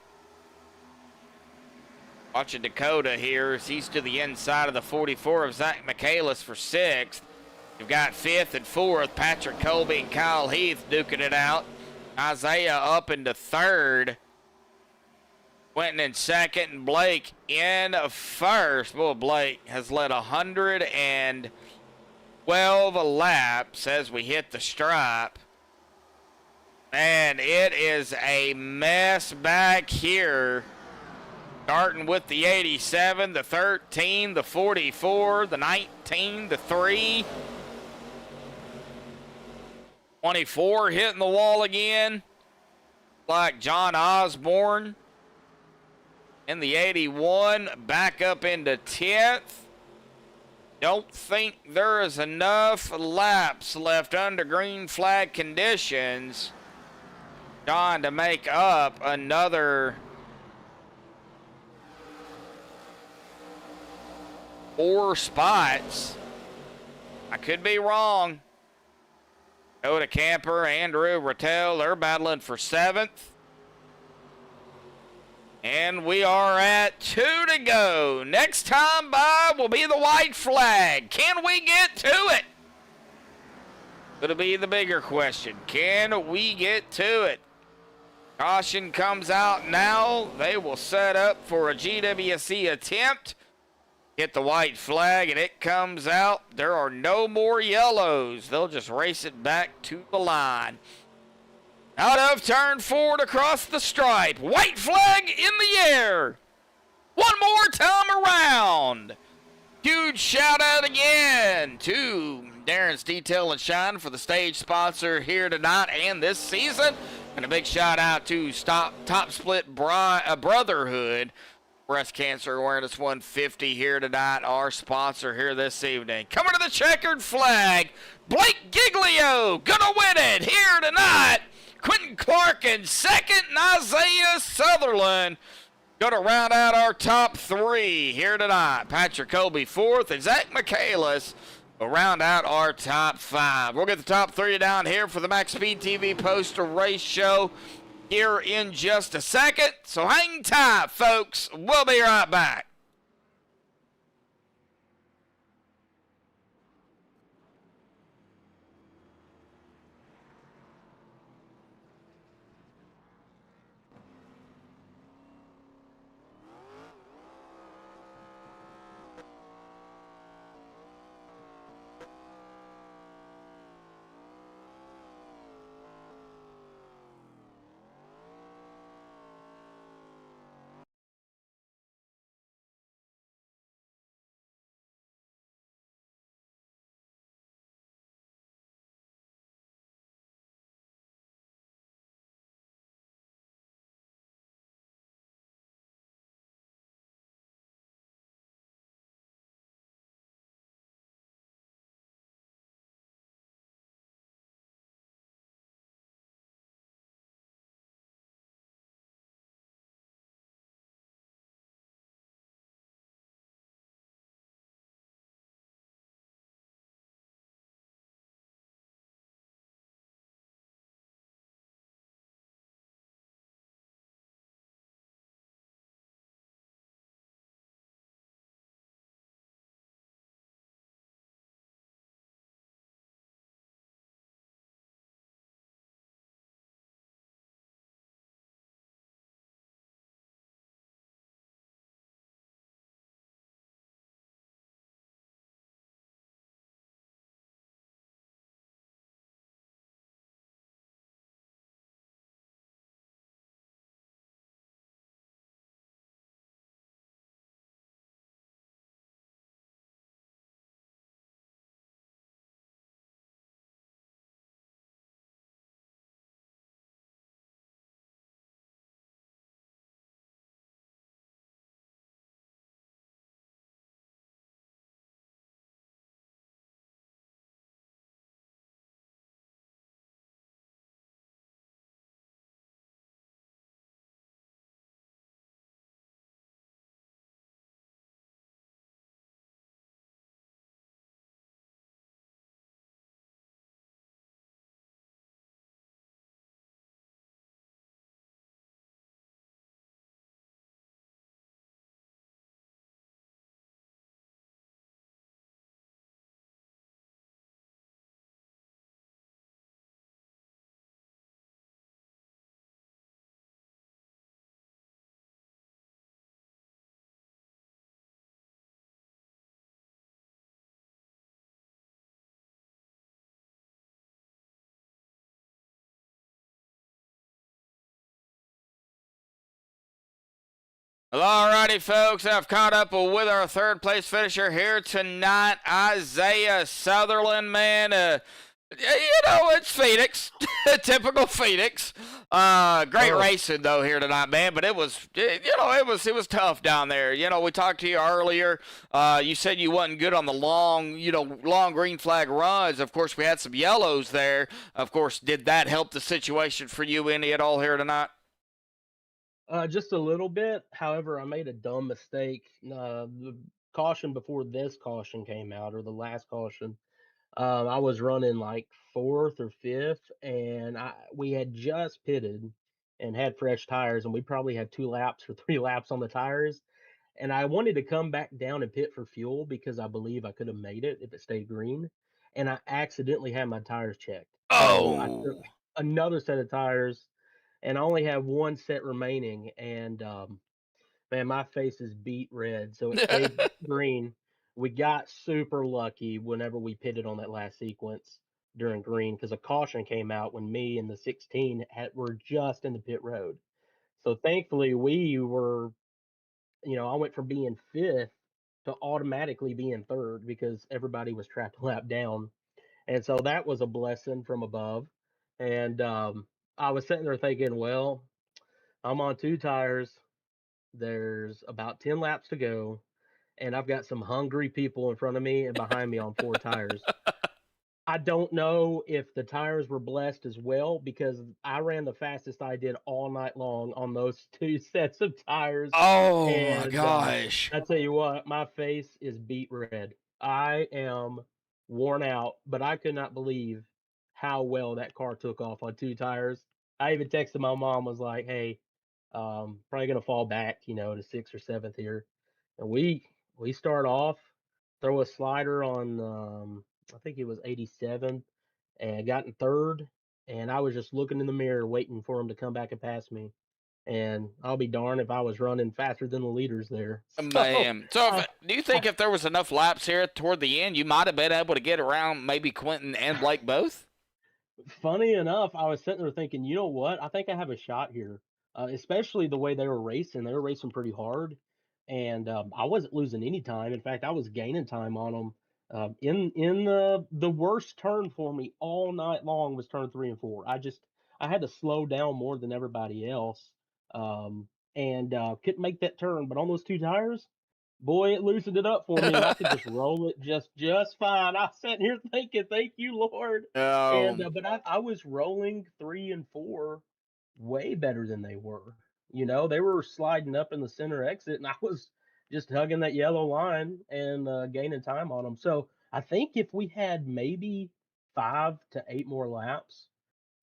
Watching Dakota here as he's to the inside of the 44 of Zach Michaelis for 6th. You've got 5th and 4th, Patrick Colby and Kyle Heath duking it out. Isaiah up into 3rd. Quentin in 2nd, and Blake in 1st. Boy, Blake has led 112 laps as we hit the stripe. And it is a mess back here. Starting with the 87, the 13, the 44, the 19, the 3. 24 hitting the wall again. Like John Osborne. In the 81, back up into 10th. Don't think there is enough laps left under green flag conditions, John, to make up another 4 spots. I could be wrong. Dakota Camper, Andrew Rattel, they're battling for 7th. And we are at 2 to go. Next time by will be the white flag. Can we get to it? It'll be the bigger question. Can we get to it? Caution comes out now. They will set up for a GWC attempt. Hit the white flag, and it comes out. There are no more yellows. They'll just race it back to the line. Out of turn 4 across the stripe. White flag in the air. One more time around. Huge shout out again to Darren's Detail and Shine for the stage sponsor here tonight and this season. And a big shout out to Top Split Brotherhood Breast Cancer Awareness 150 here tonight, our sponsor here this evening. Coming to the checkered flag, Blake Giglio, gonna win it here tonight. Quentin Clark in second, and Isaiah Sutherland gonna round out our top three here tonight. Patrick Colby fourth, and Zach Michaelis will round out our top five. We'll get the top three down here for the Max Speed TV poster race show here in just a second. So hang tight, folks. We'll be right back. Well, alrighty, folks. I've caught up with our third place finisher here tonight, Isaiah Sutherland. Man, it's Phoenix, typical Phoenix. Great racing though here tonight, man. But it was tough down there. We talked to you earlier. You said you wasn't good on the long green flag runs. Of course, we had some yellows there. Of course, did that help the situation for you any at all here tonight? Just a little bit. However, I made a dumb mistake. The caution before this caution came out, or the last caution, I was running like fourth or fifth, and we had just pitted and had fresh tires, and we probably had 2 laps or 3 laps on the tires. And I wanted to come back down and pit for fuel because I believe I could have made it if it stayed green. And I accidentally had my tires checked. So I took Oh. another set of tires, and I only have one set remaining. And man, my face is beat red. So it stayed green. We got super lucky whenever we pitted on that last sequence during green because a caution came out when me and the 16 were just in the pit road. So thankfully, I went from being fifth to automatically being third because everybody was trapped a lap down. And so that was a blessing from above. And I was sitting there thinking, well, I'm on 2 tires. There's about 10 laps to go, and I've got some hungry people in front of me and behind me on 4 tires. I don't know if the tires were blessed as well because I ran the fastest I did all night long on those 2 sets of tires. Oh my And gosh. I tell you what, my face is beet red. I am worn out, but I could not believe how well that car took off on 2 tires. I even texted my mom, was like, "Hey, probably gonna fall back, to sixth or seventh here." And we start off, throw a slider on, I think it was 87, and got in third. And I was just looking in the mirror, waiting for him to come back and pass me. And I'll be darned if I was running faster than the leaders there. So, Man. So, uh, do you think if there was enough laps here toward the end, you might have been able to get around maybe Quentin and Blake both? funny enough, I was sitting there thinking, you know what? I think I have a shot here. Especially the way they were racing. They were racing pretty hard, and I wasn't losing any time. In fact, I was gaining time on them. In the worst turn for me all night long was turn 3 and 4. I had to slow down more than everybody else, and couldn't make that turn. But on those 2 tires, boy, it loosened it up for me, and I could just roll it just fine. I was sitting here thinking, "Thank you, Lord." And Um, but I was rolling 3 and 4 way better than they were. They were sliding up in the center exit, and I was just hugging that yellow line and gaining time on them. So I think if we had maybe 5 to 8 more laps,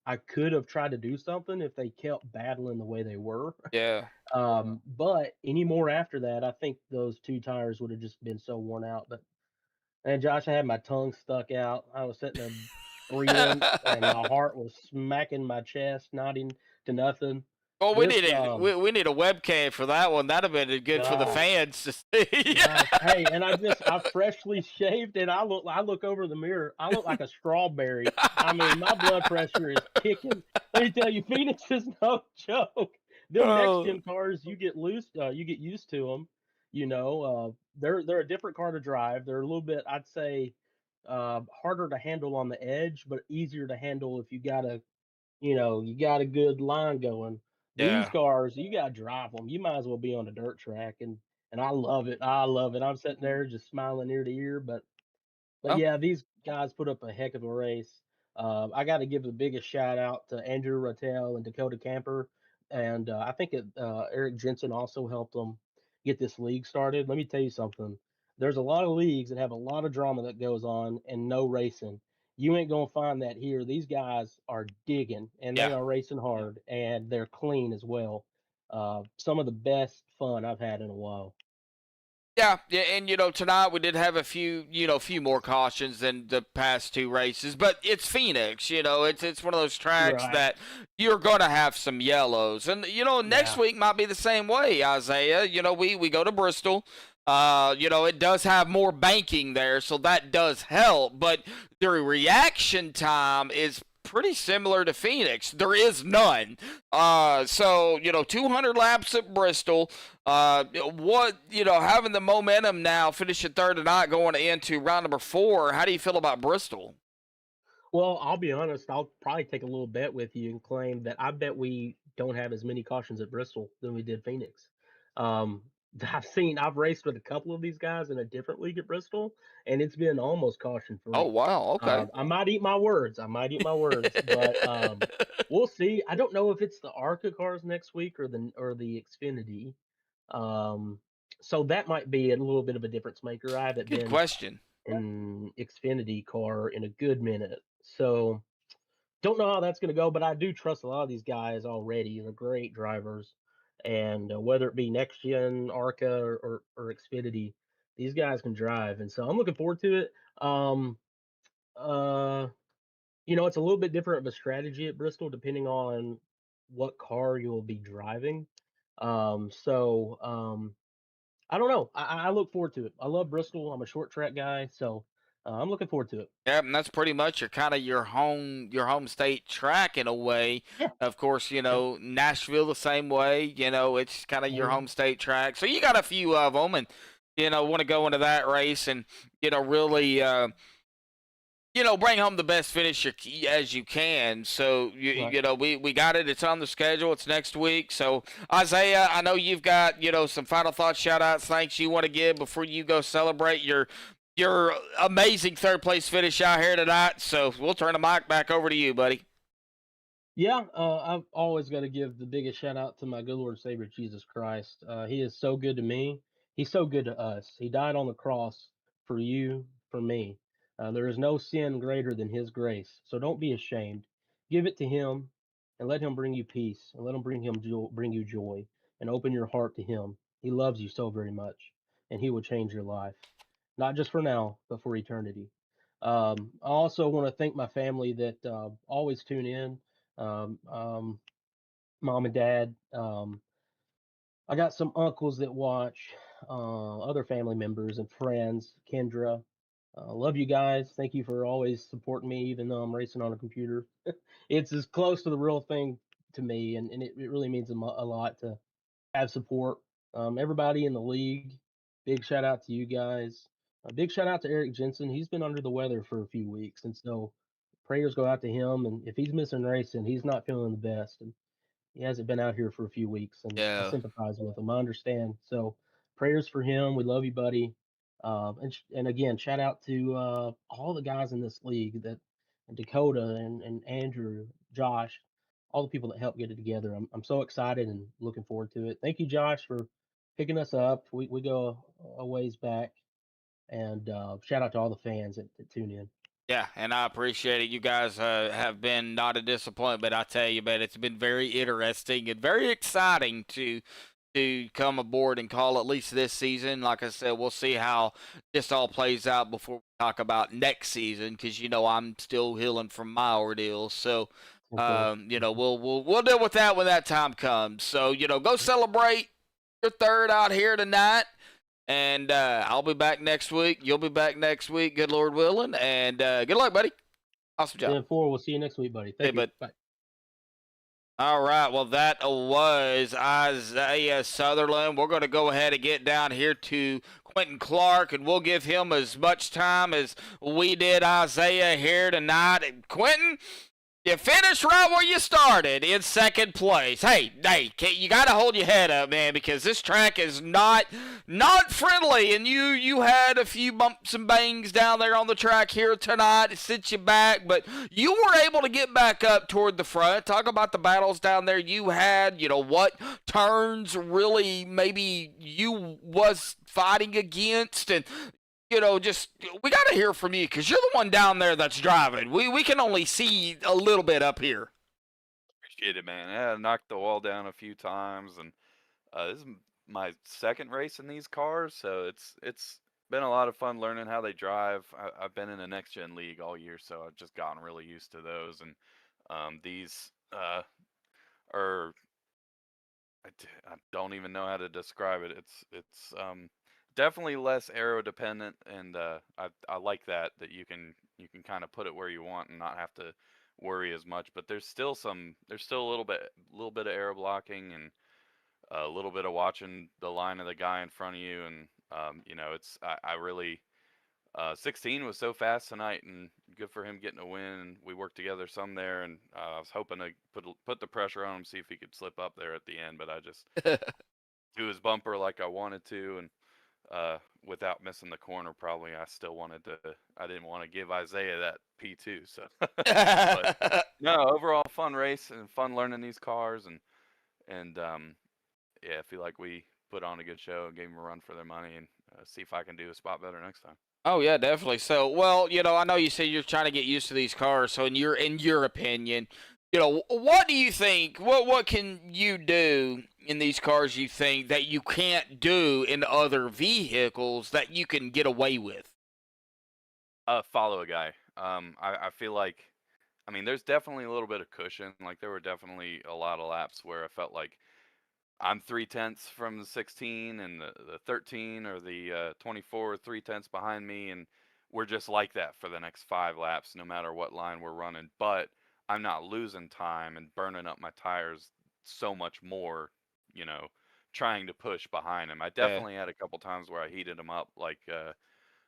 I could have tried to do something if they kept battling the way they were. yeah. But any more after that, I think those 2 tires would have just been so worn out. But and Josh, I had my tongue stuck out. I was sitting there breathing, and my heart was smacking my chest, nodding to nothing. Well, we This need we need a webcam for that one. That'd have been good for the gosh, fans to see. gosh, hey, and I freshly shaved, and I look over the mirror. I look like a strawberry. I mean, my blood pressure is kicking. Let me tell you, Phoenix is no joke. Them next Oh, gen cars, you get used to them. They're a different car to drive. They're a little bit, I'd say, harder to handle on the edge, but easier to handle if you got a good line going. These yeah. cars, you got to drive them. You might as well be on a dirt track, and I love it. I love it. I'm sitting there just smiling ear to ear. But Oh, yeah, these guys put up a heck of a race. I got to give the biggest shout out to Andrew Rattel and Dakota Camper, and I think Eric Jensen also helped them get this league started. Let me tell you something. There's a lot of leagues that have a lot of drama that goes on and no racing. You ain't gonna find that here. These guys are digging and they yeah. are racing hard and they're clean as well. Some of the best fun I've had in a while. Yeah, yeah, and tonight we did have a few more cautions than the past two races, but it's Phoenix, it's one of those tracks Right. that you're gonna have some yellows, and next Yeah. week might be the same way, Isaiah. We go to Bristol. It does have more banking there, so that does help, but the reaction time is pretty similar to Phoenix. There is none. So 200 laps at Bristol. Having the momentum now, finishing third tonight, going into round number 4. How do you feel about Bristol? Well, I'll be honest, I'll probably take a little bet with you and claim that I bet we don't have as many cautions at Bristol than we did Phoenix. Um, I've raced with a couple of these guys in a different league at Bristol, and it's been almost caution Oh free. wow, okay. I might eat my words. I might eat my words, but we'll see. I don't know if it's the ARCA cars next week or the Xfinity. Um, so that might be a little bit of a difference maker. I haven't Good been question. in Xfinity car in a good minute. So don't know how that's going to go, but I do trust a lot of these guys already. They're great drivers, and whether it be next gen, Arca, or Xfinity, these guys can drive, and so I'm looking forward to it. Uh, it's a little bit different of a strategy at Bristol depending on what car you'll be driving. So I don't know. I look forward to it. I love Bristol. I'm a short track guy, so I'm looking forward to it. Yeah, and that's pretty much your home state track in a way. Yeah. Of course, Yep. Nashville the same way. It's kind of your Mhm. home state track. So you got a few of them, and want to go into that race and really bring home the best finish as you can. So, Right. we got it. It's on the schedule. It's next week. So, Isaiah, I know you've got, some final thoughts, shout outs, thanks you want to give before you go celebrate your amazing third place finish out here tonight. So, we'll turn the mic back over to you, buddy. Yeah, I've always got to give the biggest shout out to my good Lord and Savior Jesus Christ. He is so good to me. He's so good to us. He died on the cross for you, for me. There is no sin greater than His grace. So don't be ashamed. Give it to Him, and let Him bring you peace, and let Him bring you joy, and open your heart to Him. He loves you so very much, and He will change your life, not just for now, but for eternity. I also want to thank my family that always tune in, um, um, mom and dad. I got some uncles that watch, other family members and friends. Kendra, love you guys. Thank you for always supporting me, even though I'm racing on a computer. It's as close to the real thing to me, and it really means a lot to have support. Everybody in the league, big shout out to you guys. A big shout out to Eric Jensen. He's been under the weather for a few weeks, and so prayers go out to him. And if he's missing racing, he's not feeling the best. And he hasn't been out here for a few weeks, and I Yeah. sympathize with him. I understand. So prayers for him. We love you, buddy. And again, shout out to all the guys in this league that and Dakota and Andrew, Josh, all the people that helped get it together. I'm so excited and looking forward to it. Thank you, Josh, for picking us up. We go a ways back, and shout out to all the fans that tune in. Yeah, and I appreciate it. You guys have been not a disappointment, but I tell you, man, it's been very interesting and very exciting to come aboard and call at least this season. Like I said, we'll see how this all plays out before we talk about next season, because I'm still healing from my ordeal. So, Of course. we'll deal with that when that time comes. So, go celebrate your third out here tonight. And I'll be back next week. You'll be back next week, good Lord willing. And good luck, buddy. Awesome job. 10-4. We'll see you next week, buddy. Hey, Thank you. bud. Bye. All right. Well, that was Isaiah Sutherland. We're going to go ahead and get down here to Quentin Clark, and we'll give him as much time as we did Isaiah here tonight. And Quentin, you finished right where you started, in second place. Hey, you got to hold your head up, man, because this track is not friendly, and you had a few bumps and bangs down there on the track here tonight. It sent you back, but you were able to get back up toward the front. Talk about the battles down there you had. What turns really maybe you was fighting against, and just we got to hear from you, because you're the one down there that's driving. We can only see a little bit up here. Appreciate it, man. Yeah, I knocked the wall down a few times, and this is my second race in these cars, so it's been a lot of fun learning how they drive. I've been in a next gen league all year, so I've just gotten really used to those, and these are I don't even know how to describe it. It's definitely less aero dependent, and I like that you can kind of put it where you want and not have to worry as much. But there's still a little bit of aero blocking, and a little bit of watching the line of the guy in front of you, and I really 16 was so fast tonight, and good for him getting a win. And we worked together some there, and I was hoping to put the pressure on him, see if he could slip up there at the end, but I just do his bumper like I wanted to, and without missing the corner. Probably I didn't want to give Isaiah that P2. So, but no, overall fun race and fun learning these cars, and yeah, I feel like we put on a good show and gave them a run for their money, and see if I can do a spot better next time. Oh yeah, definitely. So, well, I know you say you're trying to get used to these cars. So, in your opinion, what do you think? What can you do in these cars? You think that you can't do in other vehicles that you can get away with? Follow a guy. I feel like, I mean, there's definitely a little bit of cushion. Like there were definitely a lot of laps where I felt like I'm 3/10 from the 16, and the 13 or the 24 3/10 behind me, and we're just like that for the next 5 laps, no matter what line we're running. But I'm not losing time and burning up my tires so much more, trying to push behind him. I definitely had a couple times where I heated him up, like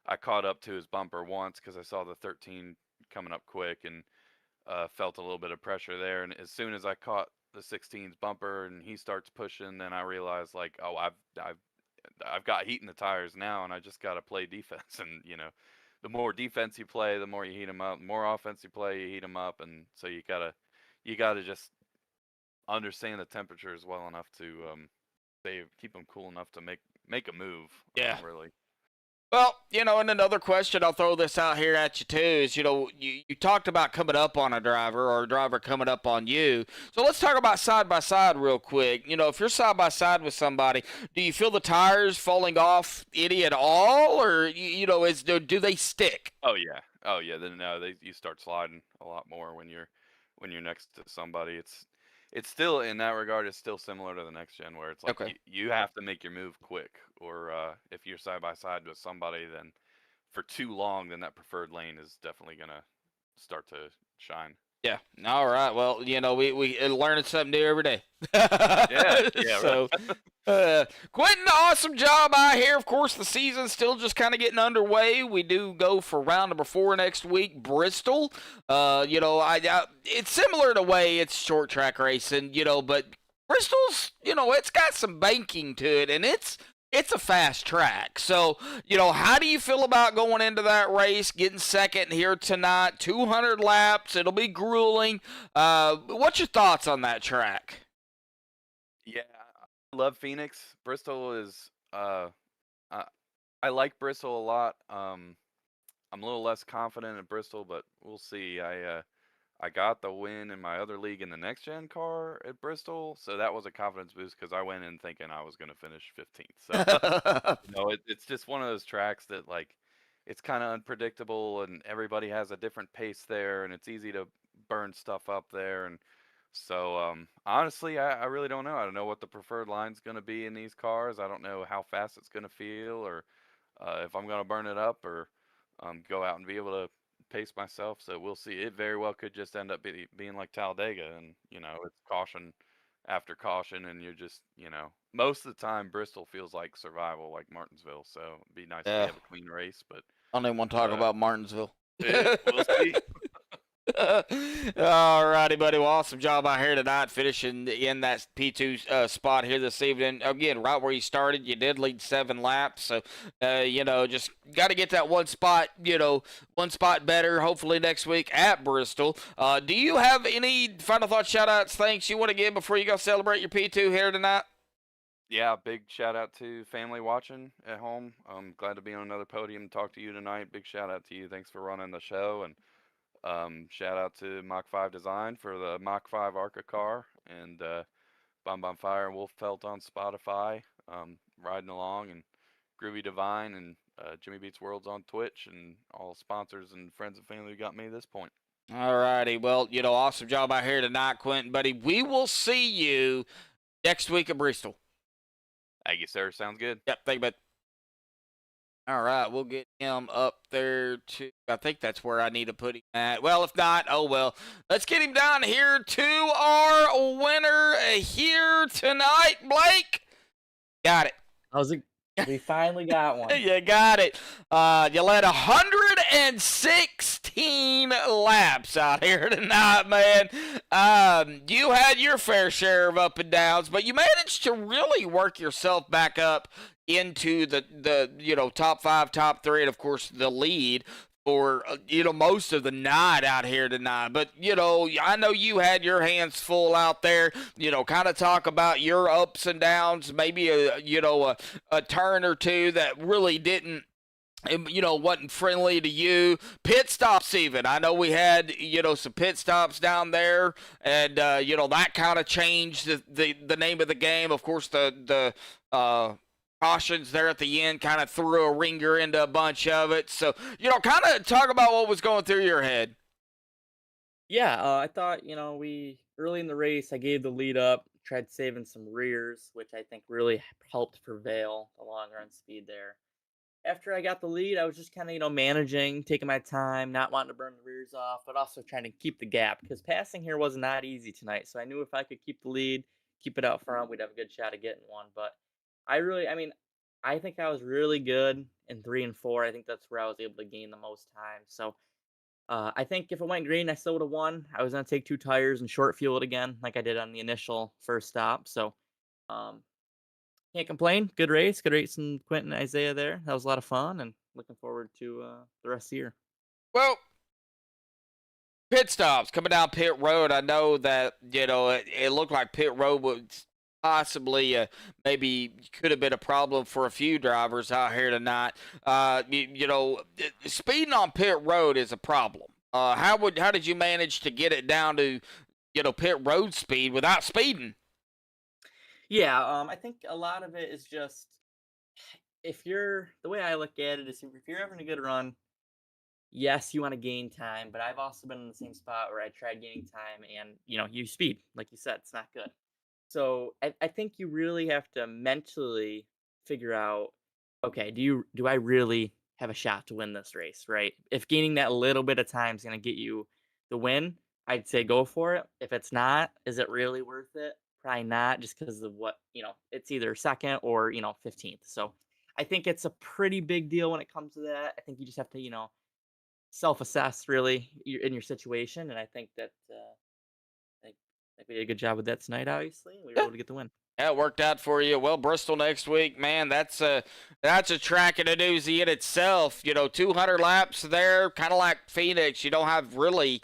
I caught up to his bumper once because I saw the 13 coming up quick, and felt a little bit of pressure there. And as soon as I caught the 16's bumper and he starts pushing, then I realized like, oh, I've got heat in the tires now, and I just got to play defense. And the more defense you play, the more you heat them up. The more offense you play, you heat them up. And so you gotta just understand the temperatures well enough to keep them cool enough to make a move. Yeah. Really. Well, and another question I'll throw this out here at you too is, you talked about coming up on a driver or a driver coming up on you. So let's talk about side by side real quick. If you're side by side with somebody, do you feel the tires falling off any at all, or do they stick? Oh yeah. Then no, you start sliding a lot more when you're next to somebody. It's still, in that regard, it's still similar to the next gen, where it's like Okay. you have to make your move quick, or if you're side by side with somebody, then for too long, then that preferred lane is definitely gonna start to shine. Yeah. All right. Well, we learning something new every day. Yeah. So, Quentin, awesome job out here. Of course, the season's still just kind of getting underway. We do go for round number 4 next week, Bristol. It's similar in a way. It's short track racing, but Bristol's, it's got some banking to it, and it's a fast track. So, how do you feel about going into that race, getting second here tonight? 200 laps. It'll be grueling. What's your thoughts on that track? Yeah, I love Phoenix. Bristol is I like Bristol a lot. I'm a little less confident in Bristol, but we'll see. I got the win in my other league in the next gen car at Bristol, so that was a confidence boost because I went in thinking I was going to finish 15th. So it's just one of those tracks that like it's kind of unpredictable, and everybody has a different pace there, and it's easy to burn stuff up there. And so honestly, I really don't know. I don't know what the preferred line's going to be in these cars. I don't know how fast it's going to feel, or if I'm going to burn it up, or go out and be able to pace myself. So we'll see. It very well could just end up being like Talladega, and it's caution after caution, and you're just most of the time Bristol feels like survival, like Martinsville. So it'd be nice to have a clean race, but I don't even want to talk about Martinsville. we'll see. All righty, buddy. Well, awesome job out here tonight, finishing in that P2 spot here this evening. Again, right where you started, you did lead 7 laps. So, just got to get that one spot better, hopefully next week at Bristol. Do you have any final thoughts, shout-outs, thanks you want to give before you go celebrate your P2 here tonight? Yeah, big shout out to family watching at home. I'm glad to be on another podium and talk to you tonight. Big shout out to you. Thanks for running the show, and shout out to Mach 5 Design for the Mach 5 ARCA car, and Bomb on Fire and Wolf Felt on Spotify, riding along, and Groovy Divine and Jimmy Beats Worlds on Twitch, and all sponsors and friends and family who got me to this point. All righty. Well, awesome job out here tonight, Quentin, buddy. We will see you next week at Bristol. Thank you, sir. Sounds good. Yep, thank you, bud. All right, we'll get him up there to, I think that's where I need to put him at. Well, if not, oh well. Let's get him down here to our winner here tonight, Blake. Got it. We finally got one. You got it. You led 116 laps out here tonight, man. You had your fair share of up and downs, but you managed to really work yourself back up into the top 5, top 3, and of course the lead for most of the night out here tonight. But I know you had your hands full out there. Kind of talk about your ups and downs, maybe a turn or two that really didn't wasn't friendly to you. Pit stops even. I know we had, some pit stops down there, and that kind of changed the name of the game. Of course, the cautions there at the end kind of threw a ringer into a bunch of it. So, kind of talk about what was going through your head. Yeah, I thought, we early in the race, I gave the lead up, tried saving some rears, which I think really helped prevail the long run speed there. After I got the lead, I was just kind of, managing, taking my time, not wanting to burn the rears off, but also trying to keep the gap, because passing here was not easy tonight. So I knew if I could keep the lead, keep it out front, we'd have a good shot of getting one. But I think I was really good in 3 and 4. I think that's where I was able to gain the most time. So I think if it went green, I still would have won. I was gonna take 2 tires and short fuel it again, like I did on the initial first stop. So, um, can't complain. Good race. Good racing Quentin and Isaiah there. That was a lot of fun, and looking forward to the rest of the year. Well, pit stops coming down pit road. I know that it looked like pit road was possibly maybe could have been a problem for a few drivers out here tonight. Speeding on pit road is a problem. How did you manage to get it down to pit road speed without speeding? Yeah, I think a lot of it is just the way I look at it is if you're having a good run, yes, you want to gain time, but I've also been in the same spot where I tried gaining time and you speed, like you said, it's not good. So I think you really have to mentally figure out, okay, do I really have a shot to win this race, right? If gaining that little bit of time is going to get you the win, I'd say go for it. If it's not, is it really worth it? Probably not, just because of what, it's either second or, 15th. So I think it's a pretty big deal when it comes to that. I think you just have to, self-assess really in your situation. And I think that, I think we did a good job with that tonight, obviously. We were able to get the win. Yeah, it worked out for you. Well, Bristol next week, man, that's a track and a doozy in itself. 200 laps there, kind of like Phoenix. You don't have really,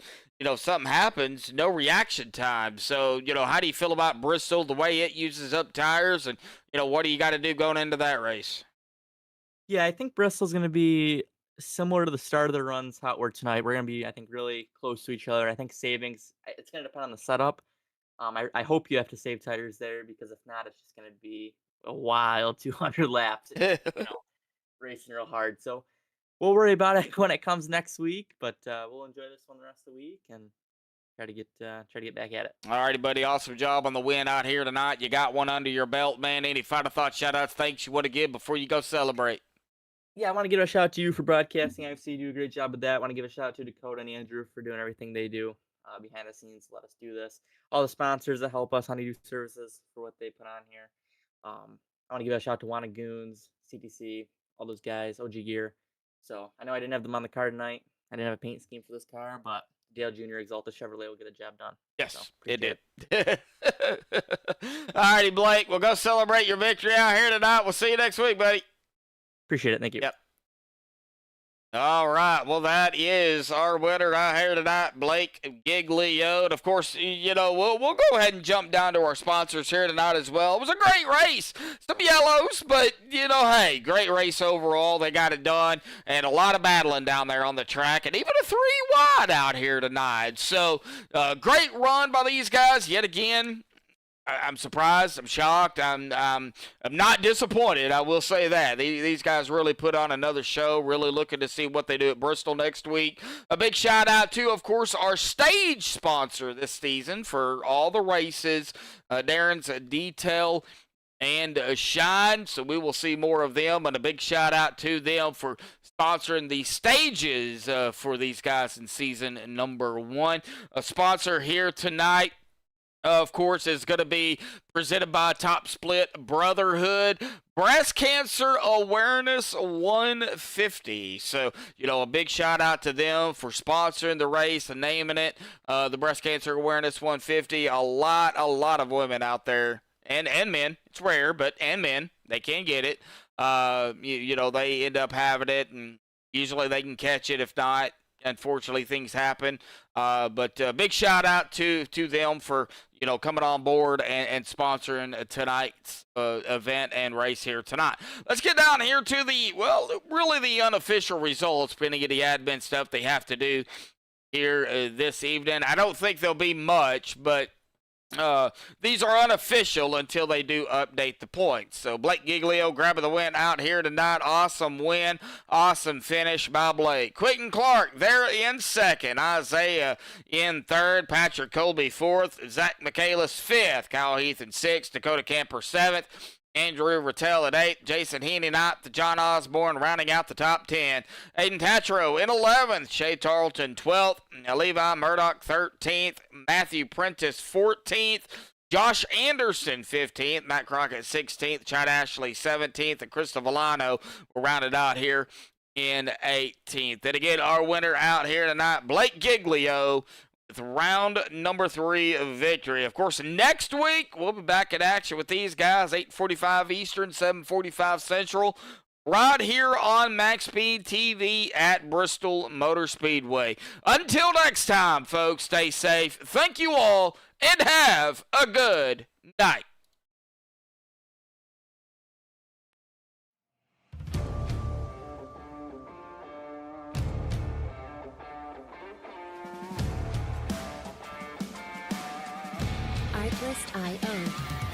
something happens, no reaction time. So, how do you feel about Bristol, the way it uses up tires, and, what do you got to do going into that race? Yeah, I think Bristol's going to be similar to the start of the runs, how it worked tonight. We're going to be, I think, really close to each other. I think savings, it's going to depend on the setup. I hope you have to save tires there, because if not, it's just going to be a wild 200 laps, racing real hard. So we'll worry about it when it comes next week, but we'll enjoy this one the rest of the week and try to get back at it. All righty, buddy. Awesome job on the win out here tonight. You got one under your belt, man. Any final thoughts, shout-outs, thanks you want to give before you go celebrate? Yeah, I want to give a shout out to you for broadcasting. Obviously, you do a great job with that. I want to give a shout out to Dakota and Andrew for doing everything they do behind the scenes to let us do this. All the sponsors that help us, Honeydew Services, for what they put on here. I want to give a shout out to Wannagoons, CTC, all those guys, OG Gear. So I know I didn't have them on the car tonight. I didn't have a paint scheme for this car, but Dale Jr. Exalta Chevrolet will get the job done. Yes, so, it did. All righty, Blake. We'll go celebrate your victory out here tonight. We'll see you next week, buddy. Appreciate it. Thank you. Yep. All right. Well, that is our winner out here tonight, Blake Giglio. And of course, we'll go ahead and jump down to our sponsors here tonight as well. It was a great race. Some yellows, but, hey, great race overall. They got it done, and a lot of battling down there on the track, and even a 3 wide out here tonight. So, great run by these guys yet again. I'm surprised. I'm shocked. I'm not disappointed. I will say that. These guys really put on another show. Really looking to see what they do at Bristol next week. A big shout out to, of course, our stage sponsor this season for all the races, Darren's Detail and Shine. So we will see more of them. And a big shout out to them for sponsoring the stages for these guys in season number 1. A sponsor here tonight, of course, is going to be presented by Top Split Brotherhood. Breast Cancer Awareness 150. So, a big shout out to them for sponsoring the race and naming it the Breast Cancer Awareness 150. A lot of women out there, and men. It's rare, and men, they can get it. They end up having it, and usually they can catch it. If not, unfortunately, things happen. But big shout out to them for coming on board and sponsoring tonight's event and race here tonight. Let's get down here to the unofficial results, depending on the admin stuff they have to do here this evening. I don't think there'll be much, but these are unofficial until they do update the points. So Blake Giglio grabbing the win out here tonight. Awesome win. Awesome finish by Blake. Quentin Clark there in second. Isaiah in third. Patrick Colby fourth. Zach Michaelis fifth. Kyle Heath in sixth. Dakota Camper seventh. Andrew Rattel at 8th, Jason Heaney 9th, John Osborne rounding out the top 10. Aiden Tatro in 11th, Shay Tarleton 12th, Levi Murdoch 13th, Matthew Prentice 14th, Josh Anderson 15th, Matt Crockett 16th, Chad Ashley 17th, and Krista Villano were rounded out here in 18th. And again, our winner out here tonight, Blake Giglio, with round number 3 of victory. Of course, next week, we'll be back in action with these guys, 8:45 Eastern, 7:45 Central, right here on MaxspeedTV at Bristol Motor Speedway. Until next time, folks, stay safe. Thank you all, and have a good night. Artlist.io.